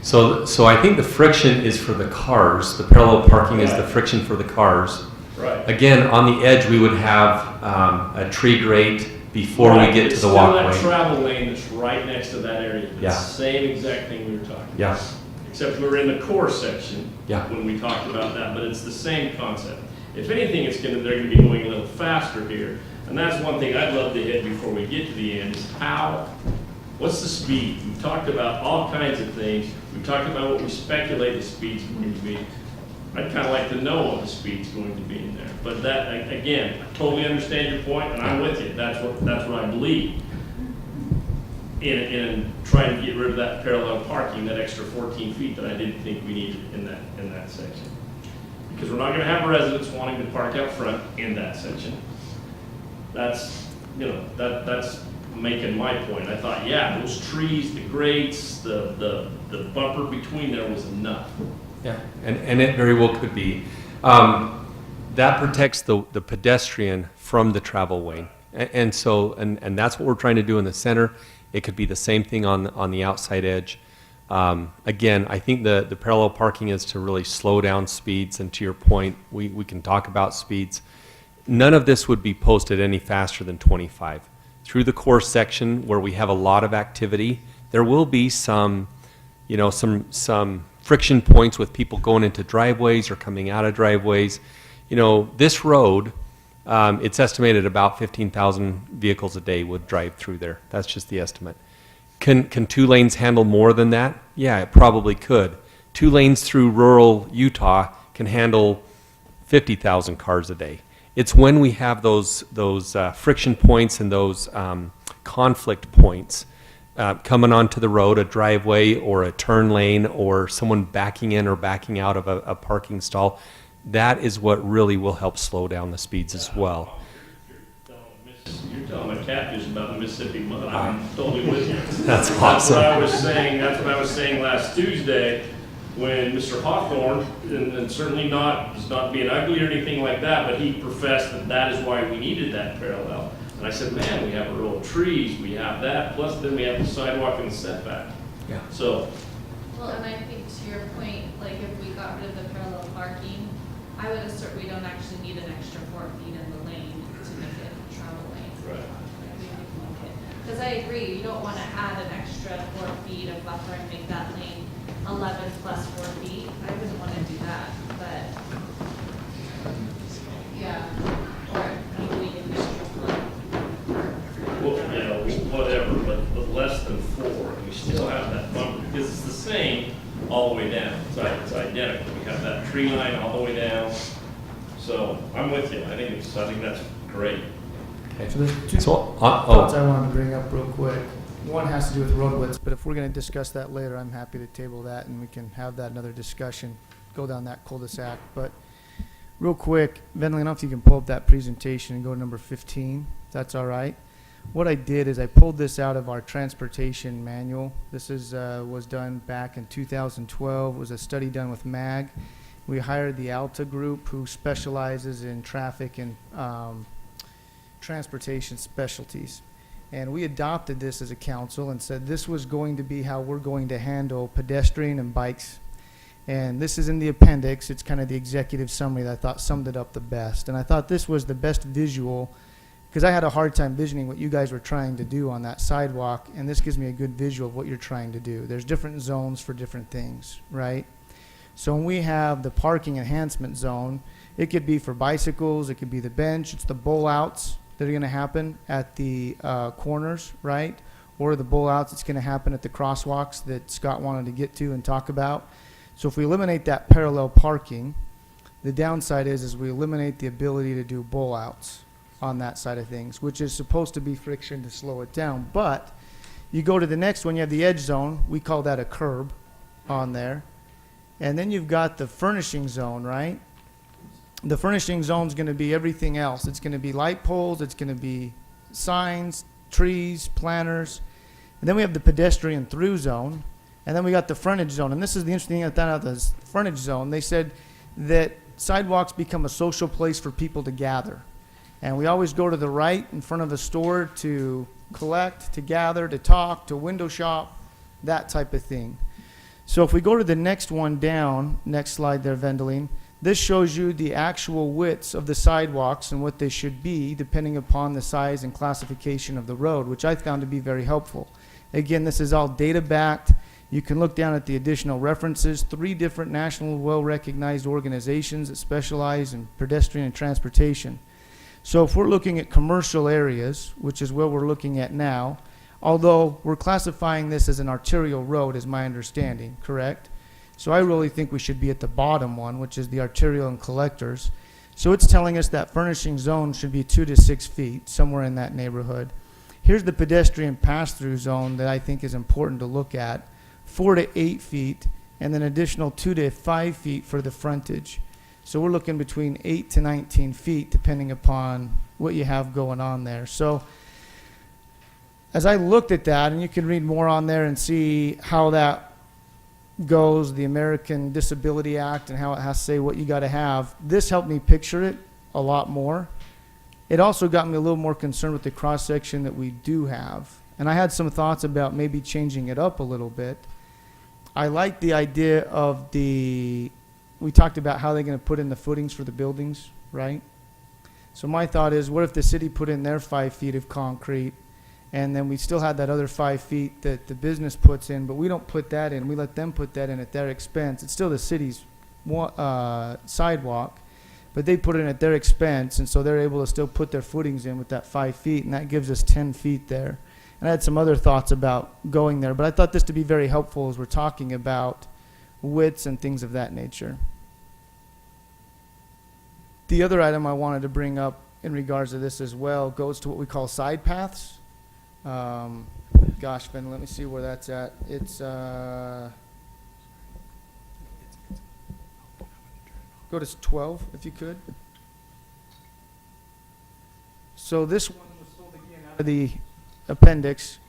So I think the friction is for the cars. The parallel parking is the friction for the cars. Right. Again, on the edge, we would have a tree grate before we get to the walkway. It's still that travel lane that's right next to that area. It's Yeah. the same exact thing we were talking about. Yeah. Except we were in the core section Yeah. when we talked about that, but it's the same concept. If anything, they're gonna be going a little faster here. And that's one thing I'd love to hit before we get to the end, is what's the speed? We've talked about all kinds of things. We've talked about what we speculate the speed's going to be. I'd kind of like to know what the speed's going to be in there. But that, again, I totally understand your point, and I'm with you. That's what I believe in trying to get rid of that parallel parking, that extra 14 feet that I didn't think we needed in that section. Because we're not going to have residents wanting to park out front in that section. That's making my point. I thought, yeah, those trees, the grates, the bumper between there was enough. Yeah, and it very well could be. That protects the pedestrian from the travel lane. And so that's what we're trying to do in the center. It could be the same thing on the outside edge. Again, I think the parallel parking is to really slow down speeds, and to your point, we can talk about speeds. None of this would be posted any faster than 25. Through the core section where we have a lot of activity, there will be some friction points with people going into driveways or coming out of driveways. You know, this road, it's estimated about 15,000 vehicles a day would drive through there. That's just the estimate. Can 2 lanes handle more than that? Yeah, it probably could. 2 lanes through rural Utah can handle 50,000 cars a day. It's when we have those friction points and those conflict points coming onto the road, a driveway or a turn lane, or someone backing in or backing out of a parking stall. That is what really will help slow down the speeds as well. You're telling a catfish about the Mississippi mud. I'm totally with you. That's That's awesome. what I was saying, that's what I was saying last Tuesday, when Mr. Hawthorne, and certainly not, is not being ugly or anything like that, but he professed that that is why we needed that parallel. And I said, man, we have a row of trees, we have that, plus then we have the sidewalk and the setback. Yeah. So, Well, and I think to your point, like if we got rid of the parallel parking, I would assert we don't actually need an extra 4 feet in the lane to make it a travel lane. right. Because I agree, you don't want to add an extra 4 feet of buffer and make that lane 11 plus 4 feet. I wouldn't want to do that, but, yeah, or maybe we can extra foot. Well, you know, whatever, but less than 4, and we still have that bumper, because it's the same all the way down. It's identical. We have that tree line all the way down. So I'm with you. I think that's great. So there's two So, thoughts oh, I wanted to bring up real quick. One has to do with road widths, but if we're gonna discuss that later, I'm happy to table that and we can have that another discussion, go down that cul-de-sac. But real quick, Ben, I don't know if you can pull up that presentation and go to number 15, if that's all right. What I did is I pulled this out of our transportation manual. This is, was done back in 2012. It was a study done with MAG. We hired the Alta Group, who specializes in traffic and transportation specialties. And we adopted this as a council and said this was going to be how we're going to handle pedestrian and bikes. And this is in the appendix. It's kind of the executive summary that I thought summed it up the best. And I thought this was the best visual, because I had a hard time visioning what you guys were trying to do on that sidewalk, and this gives me a good visual of what you're trying to do. There's different zones for different things, right? So when we have the parking enhancement zone, it could be for bicycles, it could be the bench, it's the bowl outs that are going to happen at the corners, right? Or the bowl outs that's going to happen at the crosswalks that Scott wanted to get to and talk about. So if we eliminate that parallel parking, the downside is we eliminate the ability to do bowl outs on that side of things, which is supposed to be friction to slow it down. But you go to the next one, you have the edge zone. We call that a curb on there. And then you've got the furnishing zone, right? The furnishing zone is going to be everything else. It's going to be light poles. It's going to be signs, trees, planters. And then we have the pedestrian through zone. And then we got the frontage zone. And this is the interesting thing I thought about the frontage zone. They said that sidewalks become a social place for people to gather. And we always go to the right in front of a store to collect, to gather, to talk, to window shop, that type of thing. So if we go to the next one down, next slide there, Vendeline, this shows you the actual widths of the sidewalks and what they should be depending upon the size and classification of the road, which I found to be very helpful. Again, this is all data backed. You can look down at the additional references, 3 different national well-recognized organizations that specialize in pedestrian and transportation. So if we're looking at commercial areas, which is what we're looking at now, although we're classifying this as an arterial road is my understanding, correct? So I really think we should be at the bottom one, which is the arterial and collectors. So it's telling us that furnishing zone should be 2 to 6 feet, somewhere in that neighborhood. Here's the pedestrian pass-through zone that I think is important to look at, 4 to 8 feet, and then additional 2 to 5 feet for the frontage. So we're looking between 8 to 19 feet, depending upon what you have going on there. So as I looked at that, and you can read more on there and see how that goes, the American Disability Act, and how it has to say what you got to have, this helped me picture it a lot more. It also got me a little more concerned with the cross-section that we do have. And I had some thoughts about maybe changing it up a little bit. I like the idea of we talked about how they're going to put in the footings for the buildings, right? So my thought is, what if the city put in their 5 feet of concrete, and then we still had that other 5 feet that the business puts in, but we don't put that in. We let them put that in at their expense. It's still the city's sidewalk, but they put it in at their expense, and so they're able to still put their footings in with that 5 feet, and that gives us 10 feet there. And I had some other thoughts about going there, but I thought this to be very helpful as we're talking about widths and things of that nature. The other item I wanted to bring up in regards to this as well goes to what we call side paths. Gosh, Ben, let me see where that's at. It's, go to 12, if you could. So this one was sold again of the appendix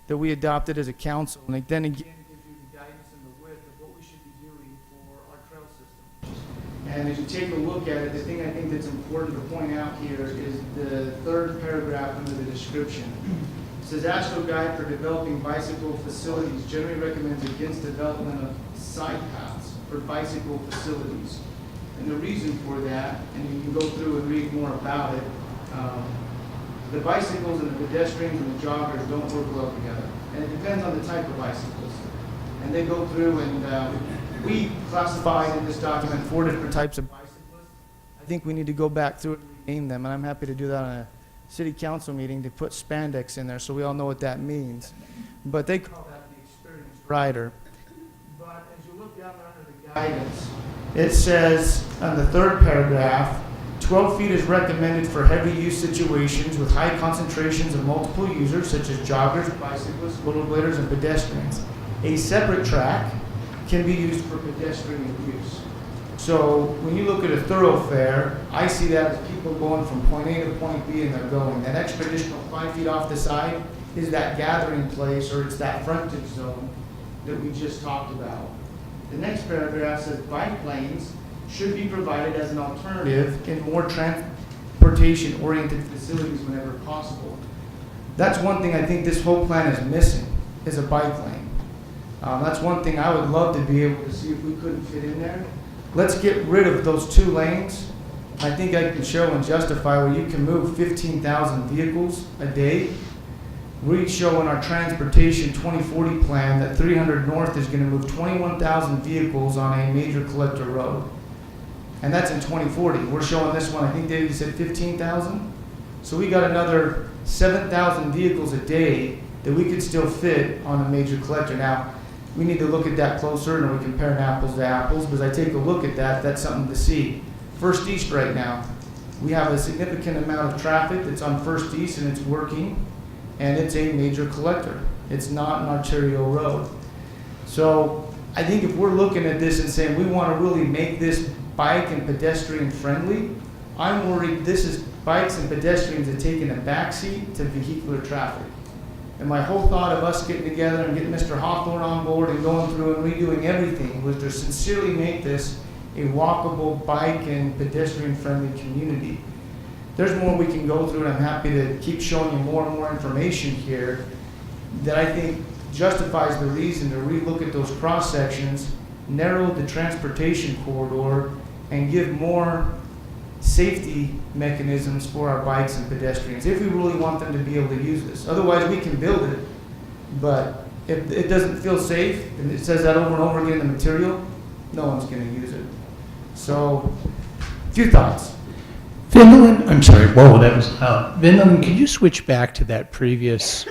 that we adopted as a council, and it then again gives you the guidance and the width of what we should be doing for our trail system. And as you take a look at it, the thing I think that's important to point out here is the third paragraph under the description. It says, AASHTO guide for developing bicycle facilities generally recommends against development of side paths for bicycle facilities. And the reason for that, and you can go through and read more about it, the bicycles and the pedestrians and the joggers don't work well together. And it depends on the type of bicycles. And they go through and we classified in this document 4 different types of bicyclists. I think we need to go back through and rename them, and I'm happy to do that on a city council meeting to put spandex in there so we all know what that means. But they call that the experienced rider. But as you look down there under the guidance, it says on the third paragraph, 12 feet is recommended for heavy use situations with high concentrations of multiple users such as joggers, bicyclists, rollerbladers, and pedestrians. A separate track can be used for pedestrian use. So when you look at a thoroughfare, I see that as people going from point A to point B and they're going. That extra additional 5 feet off the side is that gathering place, or it's that frontage zone that we just talked about. The next paragraph says bike lanes should be provided as an alternative in more transportation-oriented facilities whenever possible. That's one thing I think this whole plan is missing, is a bike lane. That's one thing I would love to be able to see if we couldn't fit in there. Let's get rid of those 2 lanes. I think I can show and justify where you can move 15,000 vehicles a day. We show in our transportation 2040 plan that 300 North is going to move 21,000 vehicles on a major collector road. And that's in 2040. We're showing this one, I think David said 15,000. So we got another 7,000 vehicles a day that we could still fit on a major collector. Now, we need to look at that closer, and we compare apples to apples, because I take a look at that, that's something to see. First East right now, we have a significant amount of traffic that's on First East, and it's working, and it's a major collector. It's not an arterial road. So I think if we're looking at this and saying we want to really make this bike and pedestrian friendly, I'm worried this is bikes and pedestrians are taking a backseat to vehicular traffic. And my whole thought of us getting together and getting Mr. Hawthorne on board and going through and redoing everything was to sincerely make this a walkable bike and pedestrian friendly community. There's more we can go through, and I'm happy to keep showing you more and more information here that I think justifies the reason to relook at those cross sections, narrow the transportation corridor, and give more safety mechanisms for our bikes and pedestrians if we really want them to be able to use this. Otherwise, we can build it, but if it doesn't feel safe, and it says that over and over again in the material, no one's going to use it. So, a few thoughts. Vindelin, I'm sorry, whoa, that was loud. Vindelin, could you switch back to that previous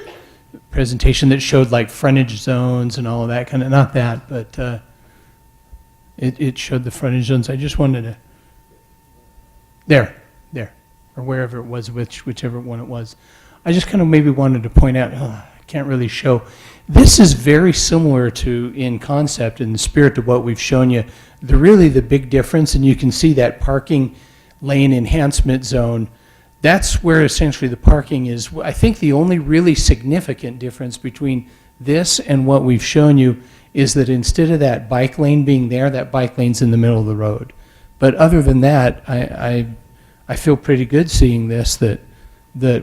presentation that showed like frontage zones and all of that kind of, not that, but it showed the frontage zones. I just wanted to, there, or wherever it was, whichever one it was. I just kind of maybe wanted to point out, I can't really show. This is very similar to, in concept, in the spirit of what we've shown you, the big difference, and you can see that parking lane enhancement zone, that's where essentially the parking is. I think the only really significant difference between this and what we've shown you is that instead of that bike lane being there, that bike lane's in the middle of the road. But other than that, I feel pretty good seeing this, that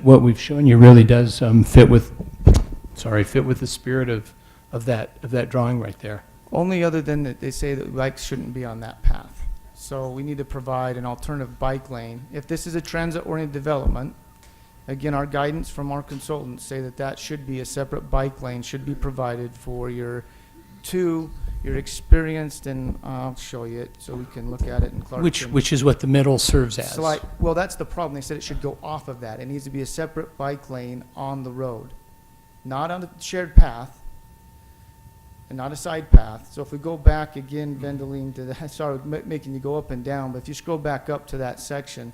what we've shown you really does fit with the spirit of that drawing right there. Only other than that they say that bikes shouldn't be on that path. So we need to provide an alternative bike lane. If this is a transit-oriented development, again, our guidance from our consultants say that that should be a separate bike lane, should be provided for your experienced, and I'll show you it so we can look at it in Clarkson. Which is what the middle serves as. Well, that's the problem. They said it should go off of that. It needs to be a separate bike lane on the road, not on a shared path, and not a side path. So if we go back again, Vendeline, to the, sorry, making you go up and down, but if you scroll back up to that section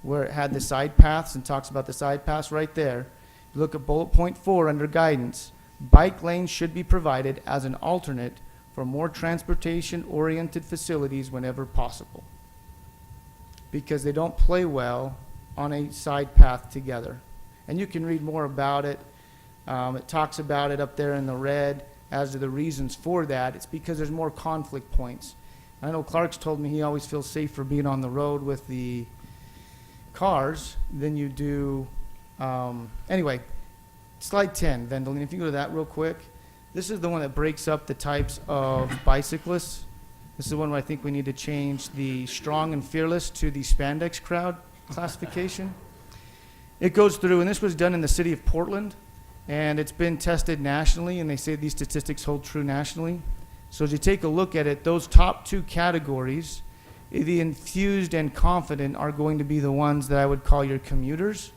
where it had the side paths and talks about the side paths right there, you look at bullet point 4 under guidance, bike lanes should be provided as an alternate for more transportation-oriented facilities whenever possible, because they don't play well on a side path together. And you can read more about it. It talks about it up there in the red as to the reasons for that. It's because there's more conflict points. I know Clark's told me he always feels safer being on the road with the cars than you do. Anyway, slide 10, Vendaline, if you go to that real quick. This is the one that breaks up the types of bicyclists. This is the one where I think we need to change the strong and fearless to the spandex crowd classification. It goes through, and this was done in the city of Portland, and it's been tested nationally, and they say these statistics hold true nationally. So as you take a look at it, those top two categories, the infused and confident, are going to be the ones that I would call your commuters.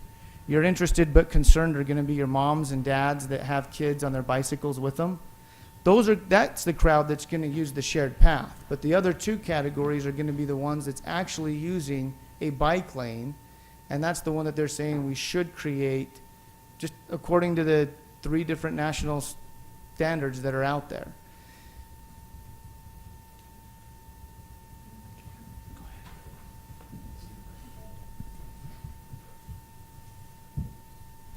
Your interested but concerned are going to be your moms and dads that have kids on their bicycles with them. That's the crowd that's going to use the shared path. But the other two categories are going to be the ones that's actually using a bike lane, and that's the one that they're saying we should create just according to the 3 different national standards that are out there.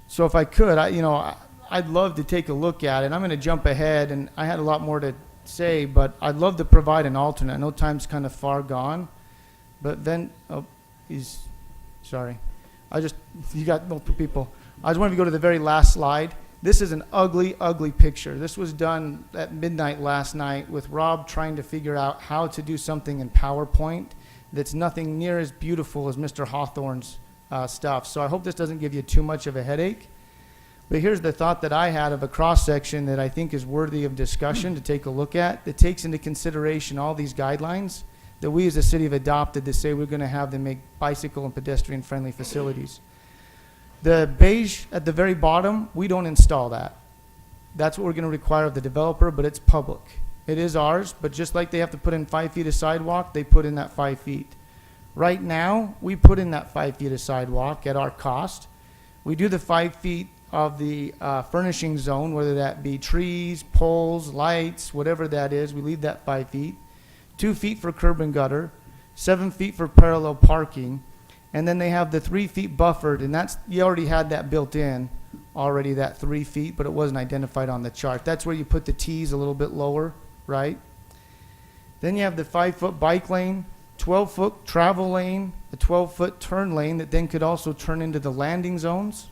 So if I could, I'd love to take a look at it. I'm going to jump ahead, and I had a lot more to say, but I'd love to provide an alternate. I know time's kind of far gone, but then, sorry. You got multiple people. I just wanted to go to the very last slide. This is an ugly, ugly picture. This was done at midnight last night with Rob trying to figure out how to do something in PowerPoint that's nothing near as beautiful as Mr. Hawthorne's stuff. So I hope this doesn't give you too much of a headache. But here's the thought that I had of a cross-section that I think is worthy of discussion to take a look at, that takes into consideration all these guidelines that we as a city have adopted to say we're going to have them make bicycle and pedestrian-friendly facilities. The beige at the very bottom, we don't install that. That's what we're going to require of the developer, but it's public. It is ours, but just like they have to put in 5 feet of sidewalk, they put in that 5 feet. Right now, we put in that 5 feet of sidewalk at our cost. We do the 5 feet of the furnishing zone, whether that be trees, poles, lights, whatever that is, we leave that 5 feet. 2 feet for curb and gutter, 7 feet for parallel parking, and then they have the 3 feet buffered, and that's, you already had that built in already, that 3 feet, but it wasn't identified on the chart. That's where you put the T's a little bit lower, right? Then you have the 5-foot bike lane, 12-foot travel lane, a 12-foot turn lane that then could also turn into the landing zones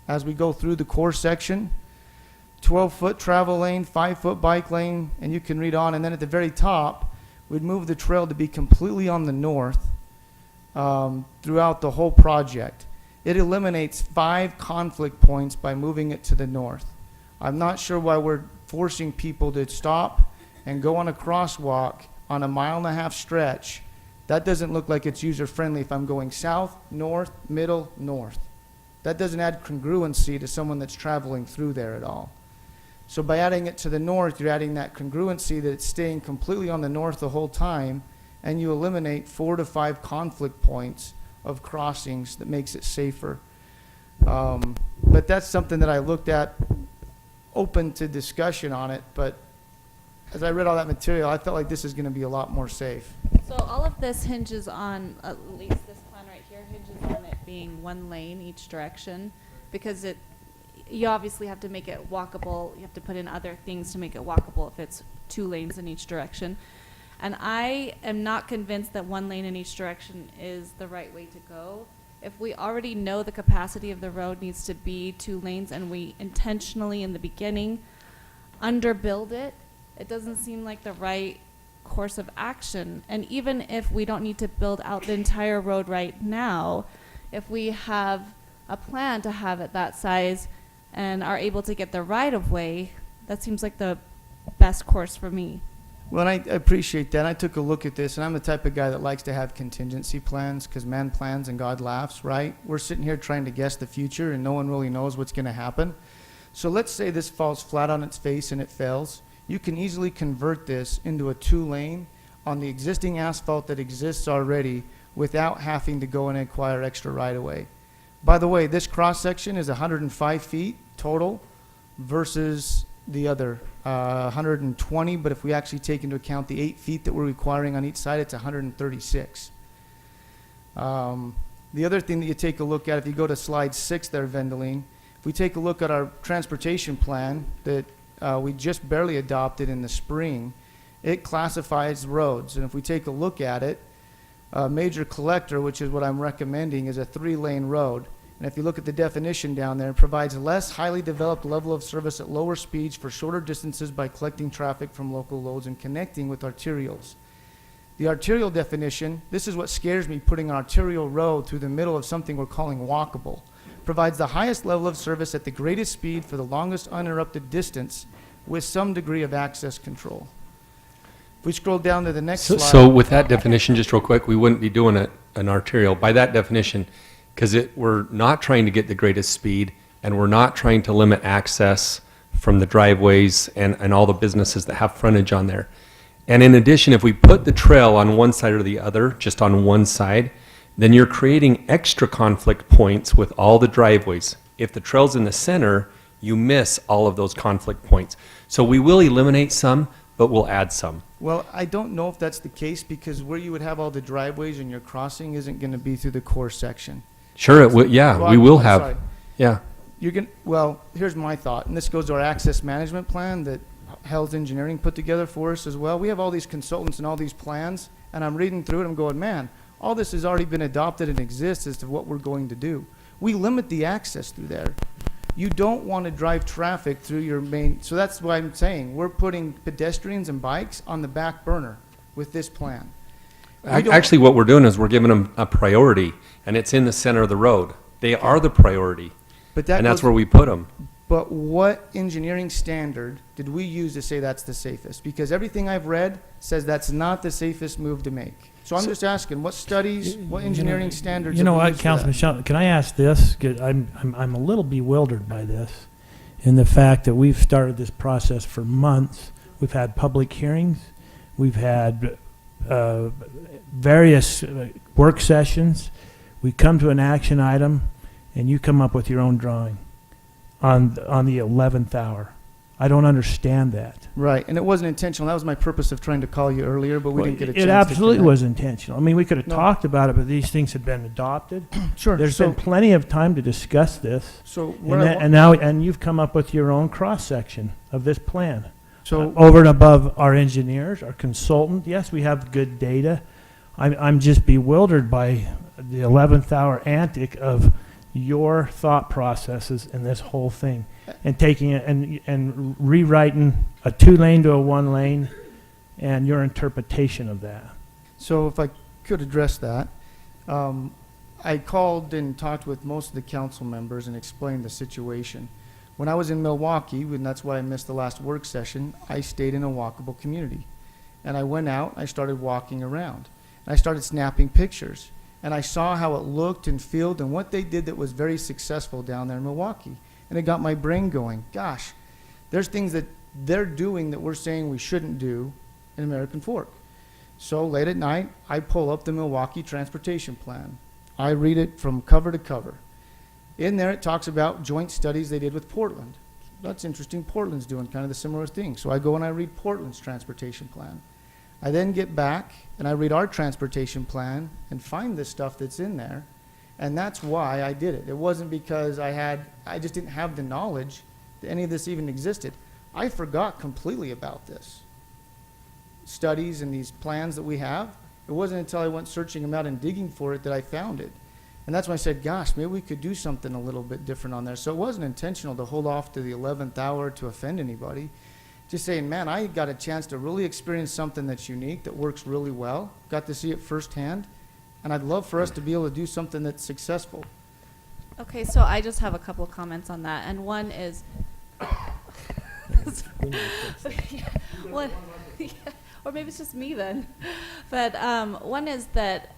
as we go through the core section. 12-foot travel lane, 5-foot bike lane, and you can read on. And then at the very top, we'd move the trail to be completely on the north throughout the whole project. It eliminates 5 conflict points by moving it to the north. I'm not sure why we're forcing people to stop and go on a crosswalk on a 1.5 mile stretch. That doesn't look like it's user-friendly if I'm going south, north, middle, north. That doesn't add congruency to someone that's traveling through there at all. So by adding it to the north, you're adding that congruency that it's staying completely on the north the whole time, and you eliminate 4 to 5 conflict points of crossings that makes it safer. But that's something that I looked at, open to discussion on it, but as I read all that material, I felt like this is going to be a lot more safe. So all of this hinges on, at least this plan right here hinges on it being 1 lane each direction, because you obviously have to make it walkable. You have to put in other things to make it walkable if it's 2 lanes in each direction. And I am not convinced that 1 lane in each direction is the right way to go. If we already know the capacity of the road needs to be 2 lanes and we intentionally in the beginning underbuild it, it doesn't seem like the right course of action. And even if we don't need to build out the entire road right now, if we have a plan to have it that size and are able to get the right of way, that seems like the best course for me. Well, I appreciate that. I took a look at this, and I'm the type of guy that likes to have contingency plans, because man plans and God laughs, right? We're sitting here trying to guess the future, and no one really knows what's going to happen. So let's say this falls flat on its face and it fails. You can easily convert this into a 2-lane on the existing asphalt that exists already without having to go and acquire extra right-of-way. By the way, this cross-section is 105 feet total versus the other 120, but if we actually take into account the 8 feet that we're requiring on each side, it's 136. The other thing that you take a look at, if you go to slide 6 there, Vendeline, if we take a look at our transportation plan that we just barely adopted in the spring, it classifies roads. And if we take a look at it, a major collector, which is what I'm recommending, is a 3-lane road. And if you look at the definition down there, it provides less highly developed level of service at lower speeds for shorter distances by collecting traffic from local loads and connecting with arterials. The arterial definition, this is what scares me, putting an arterial road through the middle of something we're calling walkable. Provides the highest level of service at the greatest speed for the longest uninterrupted distance with some degree of access control. If we scroll down to the next slide. So with that definition, just real quick, we wouldn't be doing an arterial by that definition, because we're not trying to get the greatest speed, and we're not trying to limit access from the driveways and all the businesses that have frontage on there. And in addition, if we put the trail on one side or the other, just on one side, then you're creating extra conflict points with all the driveways. If the trail's in the center, you miss all of those conflict points. So we will eliminate some, but we'll add some. Well, I don't know if that's the case, because where you would have all the driveways and your crossing isn't going to be through the core section. Sure, it will, yeah, Well, we will I'm have, sorry. yeah. Well, here's my thought, and this goes to our access management plan that Hell's Engineering put together for us as well. We have all these consultants and all these plans, and I'm reading through it, I'm going, man, all this has already been adopted and exists as to what we're going to do. We limit the access through there. You don't want to drive traffic through your main, so that's why I'm saying, we're putting pedestrians and bikes on the back burner with this plan. We don't- Actually, what we're doing is we're giving them a priority, and it's in the center of the road. They are the priority, But that and that's goes- where we put them. But what engineering standard did we use to say that's the safest? Because everything I've read says that's not the safest move to make. So I'm just asking, what studies, what engineering standards? You know have we what, used for that? Councilman Shelton, can I ask this? 'Cause I'm a little bewildered by this, in the fact that we've started this process for months. We've had public hearings, we've had various work sessions. We come to an action item, and you come up with your own drawing on the 11th hour. I don't understand that. Right, and it wasn't intentional. That was my purpose of trying to call you earlier, but we didn't get a chance It to absolutely connect. was intentional. I mean, we could have No. talked about it, but these things had been adopted. Sure, There's been so, plenty of time to discuss this. so And, what I that, wa- and now, and you've come up with your own cross-section of this plan. so, Over and above our engineers, our consultant, yes, we have good data. I'm just bewildered by the 11th hour antic of your thought processes in this whole thing. And taking it and rewriting a 2-lane to a 1-lane and your interpretation of that. so if I could address that, I called and talked with most of the council members and explained the situation. When I was in Milwaukee, and that's why I missed the last work session, I stayed in a walkable community. And I went out, I started walking around. And I started snapping pictures. And I saw how it looked and felt and what they did that was very successful down there in Milwaukee. And it got my brain going, gosh, there's things that they're doing that we're saying we shouldn't do in American Fork. So late at night, I pull up the Milwaukee Transportation Plan. I read it from cover to cover. In there, it talks about joint studies they did with Portland. That's interesting. Portland's doing kind of the similar thing. So I go and I read Portland's transportation plan. I then get back and I read our transportation plan and find the stuff that's in there. And that's why I did it. It wasn't because I just didn't have the knowledge that any of this even existed. I forgot completely about this. Studies and these plans that we have, it wasn't until I went searching them out and digging for it that I found it. And that's when I said, gosh, maybe we could do something a little bit different on there. So it wasn't intentional to hold off to the 11th hour to offend anybody. Just saying, man, I got a chance to really experience something that's unique, that works really well, got to see it firsthand, and I'd love for us to be able to do something that's successful. Okay, so I just have a couple of comments on that, and one is, one, yeah, or maybe it's just me then. But one is that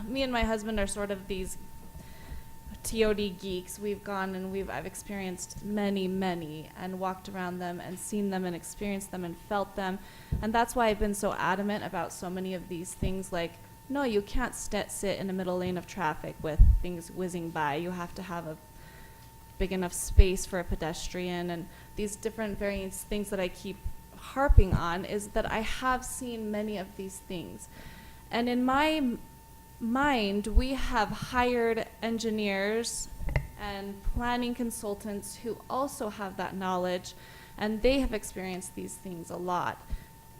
me and my husband are sort of these TOD geeks. We've gone and I've experienced many, and walked around them and seen them and experienced them and felt them. And that's why I've been so adamant about so many of these things, like, no, you can't sit in the middle lane of traffic with things whizzing by. You have to have a big enough space for a pedestrian, and these different variants, things that I keep harping on is that I have seen many of these things. And in my mind, we have hired engineers and planning consultants who also have that knowledge, and they have experienced these things a lot.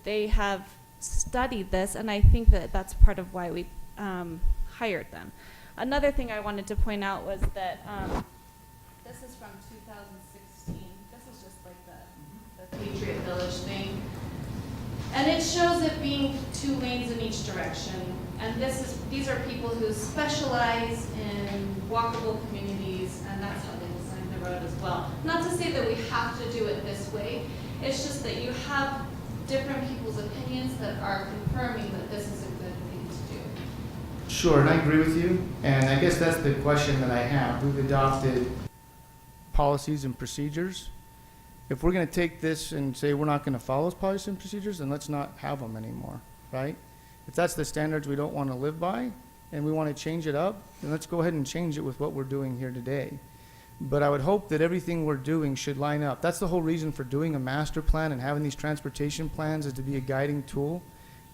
They have studied this, and I think that that's part of why we hired them. Another thing I wanted to point out was that this is from 2016. This is just like the Patriot Village thing. And it shows it being 2 lanes in each direction. And these are people who specialize in walkable communities, and that's how they designed the road as well. Not to say that we have to do it this way. It's just that you have different people's opinions that are confirming that this is a good thing to do. Sure, and I agree with you, and I guess that's the question that I have. We've adopted policies and procedures. If we're gonna take this and say we're not gonna follow those policies and procedures, then let's not have them anymore, right? If that's the standards we don't wanna live by, and we wanna change it up, then let's go ahead and change it with what we're doing here today. But I would hope that everything we're doing should line up. That's the whole reason for doing a master plan and having these transportation plans, is to be a guiding tool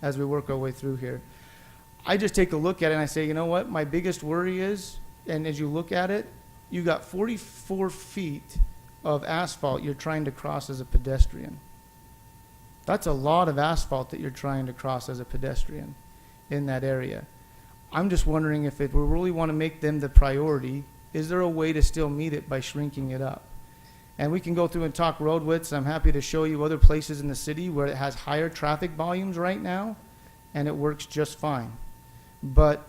as we work our way through here. I just take a look at it and I say, you know what, my biggest worry is, and as you look at it, you got 44 feet of asphalt you're trying to cross as a pedestrian. That's a lot of asphalt that you're trying to cross as a pedestrian in that area. I'm just wondering if we really want to make them the priority, is there a way to still meet it by shrinking it up? And we can go through and talk road widths. I'm happy to show you other places in the city where it has higher traffic volumes right now, and it works just fine. But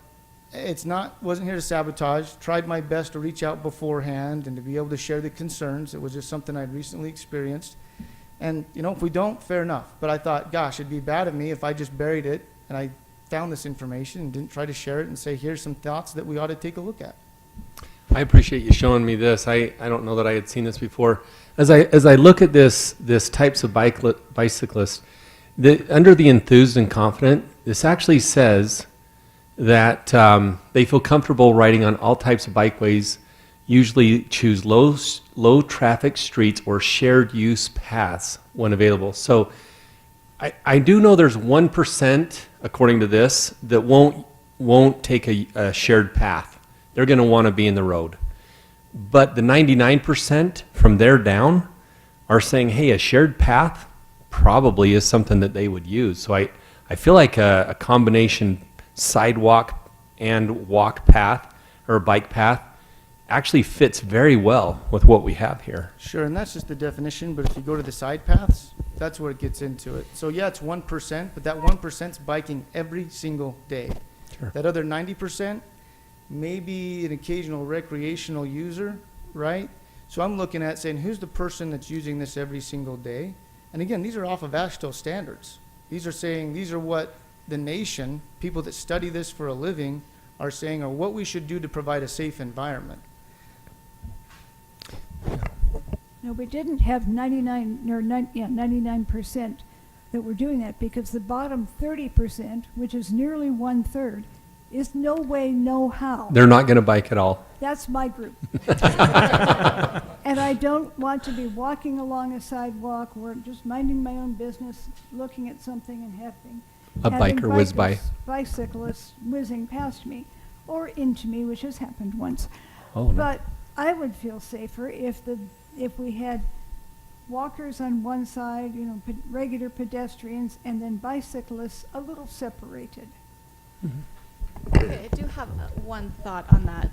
wasn't here to sabotage. Tried my best to reach out beforehand and to be able to share the concerns. It was just something I'd recently experienced. And, you know, if we don't, fair enough. But I thought, gosh, it'd be bad of me if I just buried it and I found this information and didn't try to share it and say, here's some thoughts that we ought to take a look at. I appreciate you showing me this. I don't know that I had seen this before. As I look at this types of bicyclists, under the enthused and confident, this actually says that they feel comfortable riding on all types of bikeways, usually choose low traffic streets or shared use paths when available. So I do know there's 1%, according to this, that won't take a shared path. They're going to want to be in the road. But the 99% from there down are saying, hey, a shared path probably is something that they would use. So I feel like a combination sidewalk and walk path or bike path actually fits very well with what we have here. Sure, and that's just the definition, but if you go to the side paths, that's where it gets into it. So yeah, it's 1%, but that 1%'s biking every single day. Sure. That other 90%, maybe an occasional recreational user, right? So I'm looking at saying, who's the person that's using this every single day? And again, these are off of AASHTO standards. These are saying, these are what the nation, people that study this for a living, are saying are what we should do to provide a safe environment. No, we didn't have 99% that were doing that, because the bottom 30%, which is nearly 1/3, is no way, no how. They're not going to bike at all. That's my group. And I don't want to be walking along a sidewalk or just minding my own business, looking at something and having biker whiz by. Bicyclists whizzing past me or into me, which has happened once. Oh, no. But I would feel safer if we had walkers on one side, you know, regular pedestrians, and then bicyclists a little separated. Okay, I do have one thought on that.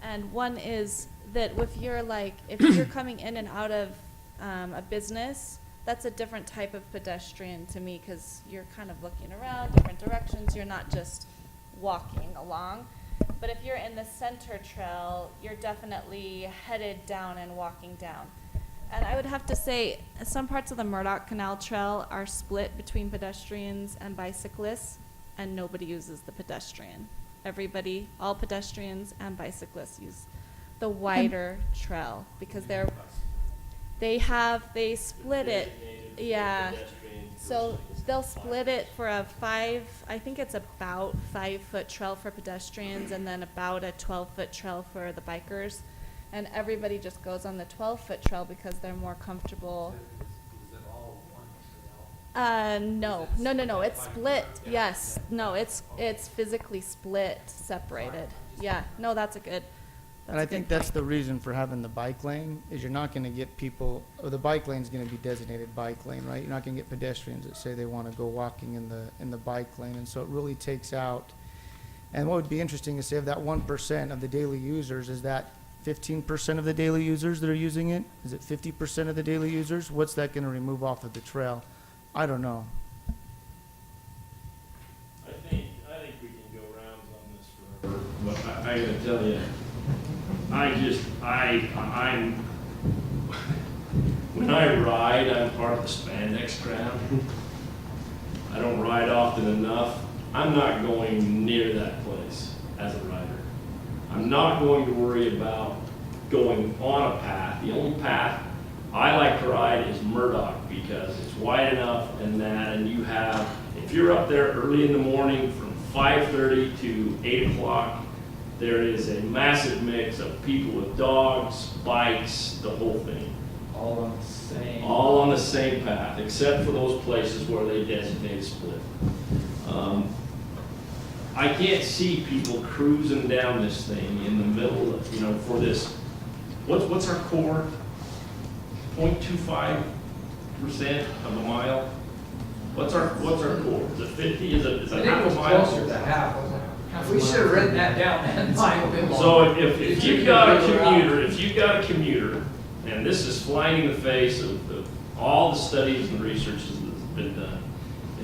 And one is that if you're coming in and out of a business, that's a different type of pedestrian to me, because you're kind of looking around different directions. You're not just walking along. But if you're in the center trail, you're definitely headed down and walking down. And I would have to say, some parts of the Murdoch Canal Trail are split between pedestrians and bicyclists, and nobody uses the pedestrian. Everybody, all pedestrians and bicyclists, use the wider trail, because they split it. Yeah. So they'll split it for I think it's about 5-foot trail for pedestrians, and then about a 12-foot trail for the bikers. And everybody just goes on the 12-foot trail because they're more comfortable. No, it's split, yes, no, it's physically split, separated, yeah, no, that's a good. And I think that's the reason for having the bike lane, is you're not gonna get people, or the bike lane's gonna be designated bike lane, right? You're not gonna get pedestrians that say they wanna go walking in the bike lane, and so it really takes out. And what would be interesting is if that 1% of the daily users, is that 15% of the daily users that are using it? Is it 50% of the daily users? What's that gonna remove off of the trail? I don't know. I think we can go rounds on this forever, but I gotta tell you, I'm, when I ride, I'm part of the spandex crowd. I don't ride often enough. I'm not going near that place as a rider. I'm not going to worry about going on a path. The only path I like to ride is Murdoch because it's wide enough and you have, if you're up there early in the morning from 5:30 to 8 o'clock, there is a massive mix of people with dogs, bikes, the whole thing. All on the same. All on the same path, except for those places where they designate split. I can't see people cruising down this thing in the middle of, for this, what's our core? 0.25% of a mile? What's our core? Is it 50? Is it I think half it a was mile? closer to half, wasn't it? We should have written that down and a bit more. So if you've got a commuter, and this is flying in the face of all the studies and research that's been done,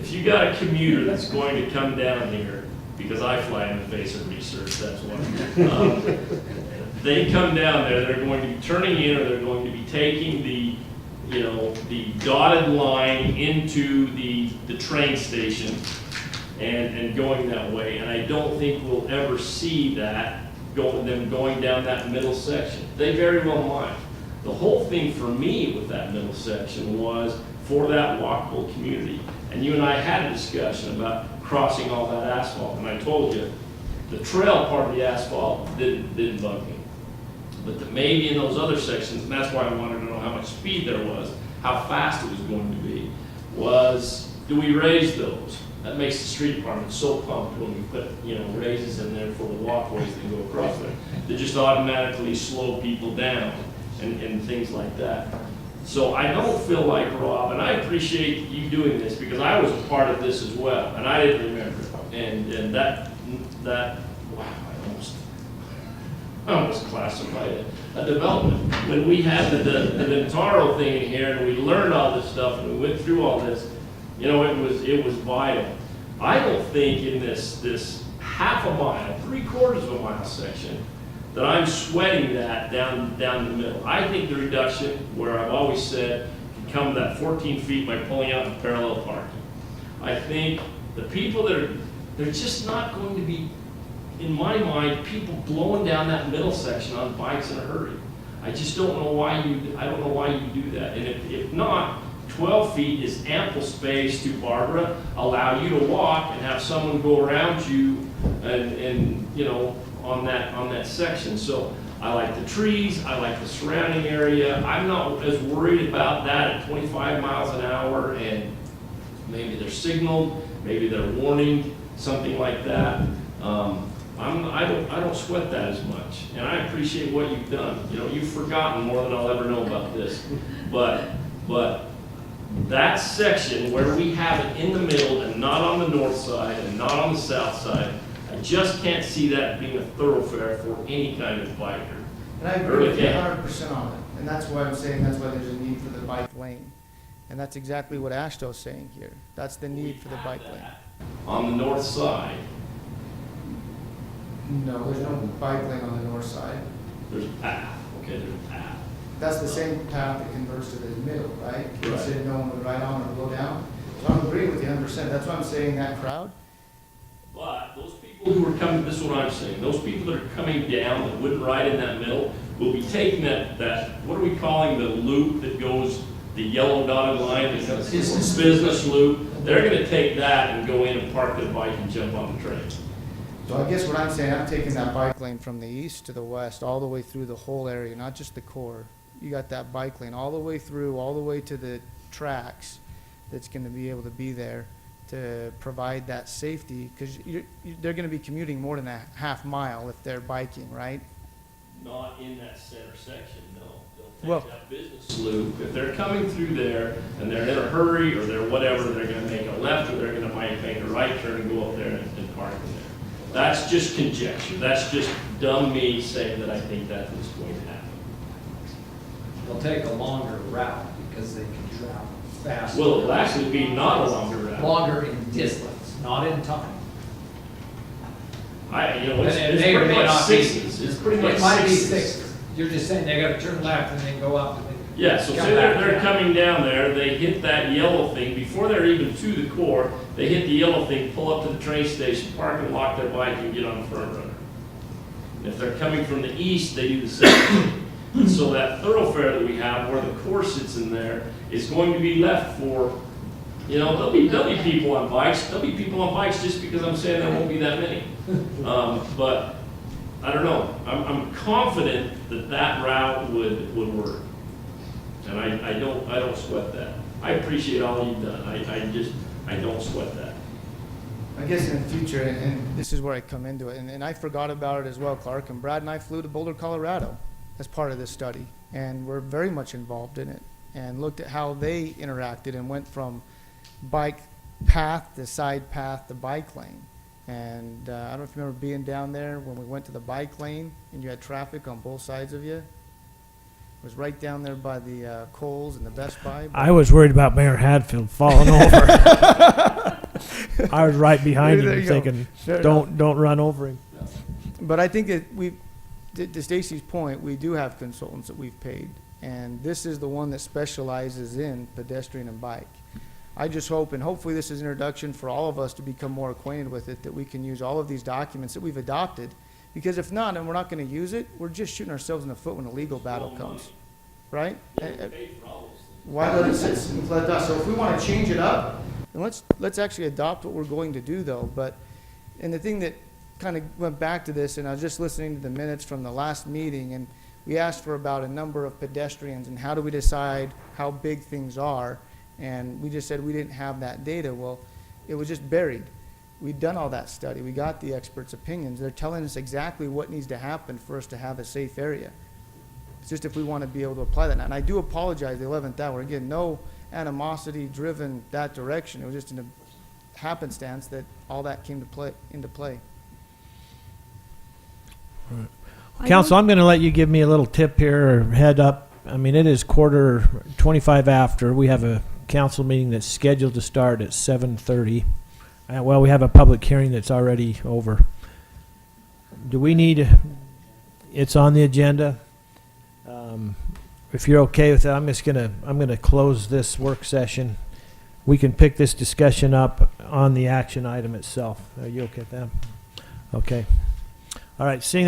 if you got a commuter that's going to come down here, because I fly in the face of research, that's why, they come down there, they're going to be turning in, or they're going to be taking the dotted line into the train station and going that way. And I don't think we'll ever see them going down that middle section. They very well might. The whole thing for me with that middle section was for that walkable community. And you and I had a discussion about crossing all that asphalt. And I told you, the trail part of the asphalt didn't bug me. But maybe in those other sections, and that's why I wanted to know how much speed there was, how fast it was going to be, do we raise those? That makes the street department so pumped when we put, raises in there for the walkways that go across there. They just automatically slow people down and things like that. So I don't feel like, Rob, and I appreciate you doing this because I was a part of this as well, and I didn't remember it. And that, wow, I almost classified it a development. When we had the Dentaro thing in here and we learned all this stuff and we went through all this, it was vital. I don't think in this half a mile, 3/4 of a mile section, that I'm sweating that down the middle. I think the reduction, where I've always said, can come to that 14 feet by pulling out the parallel parking. I think the people they're just not going to be, in my mind, people blowing down that middle section on bikes in a hurry. I just don't know why you do that. And if not, 12 feet is ample space to, Barbara, allow you to walk and have someone go around you and on that section. So I like the trees, I like the surrounding area. I'm not as worried about that at 25 miles an hour, and maybe they're signaled, maybe they're warning, something like that. I don't sweat that as much, and I appreciate what you've done. You've forgotten more than I'll ever know about this, but that section where we have it in the middle and not on the north side and not on the south side, I just can't see that being a thoroughfare for any kind of biker. And I agree with you 100% on it. And that's why I'm saying that's why there's a need for the bike lane. And that's exactly what Ashto's saying here. That's the need for the bike lane. On the north side, No, there's no bike lane on the north side. there's a path. Okay, there's a path. That's the same path that converts to the middle, right? You Right. said no one would ride on or go down. So I'm agreeing with you 100%. That's why I'm saying that crowd. But those people who are coming, this is what I'm saying, those people that are coming down that wouldn't ride in that middle will be taking that what are we calling the loop that goes, the yellow dotted line that goes business loop. They're gonna take that and go in and park their bike and jump on the train. So I guess what I'm saying, I'm taking that bike lane from the east to the west, all the way through the whole area, not just the core. You got that bike lane all the way through, all the way to the tracks. that's gonna be able to be there to provide that safety, because they're gonna be commuting more than a half mile if they're biking, right? Not in that center section, no. Well- They'll take that business loop. If they're coming through there and they're in a hurry or they're whatever, they're gonna make a left or they're gonna make a right turn and go up there and park in there. That's just conjecture. That's just dumb me saying that I think that is going to happen. They'll take a longer route because they can travel faster. Well, it'll actually be not a longer route. Longer in distance, not in time. It's And it may or pretty may much not be. sixes. It's pretty much It might be sixes. 6. You're just saying they gotta turn left and then go up and then. Yeah, so come say back they're down. coming down there, they hit that yellow thing, before they're even to the core, they hit the yellow thing, pull up to the train station, park and lock their bike and get on the front runner. And if they're coming from the east, they do the same thing. And so that thoroughfare that we have where the core sits in there is going to be left for, there'll be people on bikes, just because I'm saying there won't be that many. But I don't know, I'm confident that route would work. And I don't sweat that. I appreciate all you've done. I don't sweat that. I guess in the future, and this is where I come into it, and I forgot about it as well, Clark, and Brad and I flew to Boulder, Colorado as part of this study, and we're very much involved in it, and looked at how they interacted and went from bike path to side path to bike lane. And I don't know if you remember being down there when we went to the bike lane and you had traffic on both sides of you. It was right down there by the Kohl's and the Best Buy. I was worried about Mayor Hadfield falling over. I was right behind There him you go. thinking, Fair don't run over him. But I think that to Stacy's point, we do have consultants that we've paid, and this is the one that specializes in pedestrian and bike. I just hope, and hopefully this is an introduction for all of us to become more acquainted with it, that we can use all of these documents that we've adopted, because if not, and we're not gonna use it, we're just shooting ourselves in the foot when a legal battle comes, right? Why let it sit and let us, so if we wanna change it up, then let's actually adopt what we're going to do though, and the thing that kind of went back to this, and I was just listening to the minutes from the last meeting, and we asked for about a number of pedestrians, and how do we decide how big things are, and we just said we didn't have that data. Well, it was just buried. We'd done all that study. We got the experts' opinions. They're telling us exactly what needs to happen for us to have a safe area. It's just if we want to be able to apply that. And I do apologize, the 11th hour. Again, no animosity driven that direction. It was just in a happenstance that all that came into play. Council, I'm going to let you give me a little tip here, or head up. I mean, it is 25 after. We have a council meeting that's scheduled to start at 7:30. Well, we have a public hearing that's already over. Do we need, it's on the agenda. If you're okay with that, I'm gonna close this work session. We can pick this discussion up on the action item itself. Are you okay with that? Okay. All right, seeing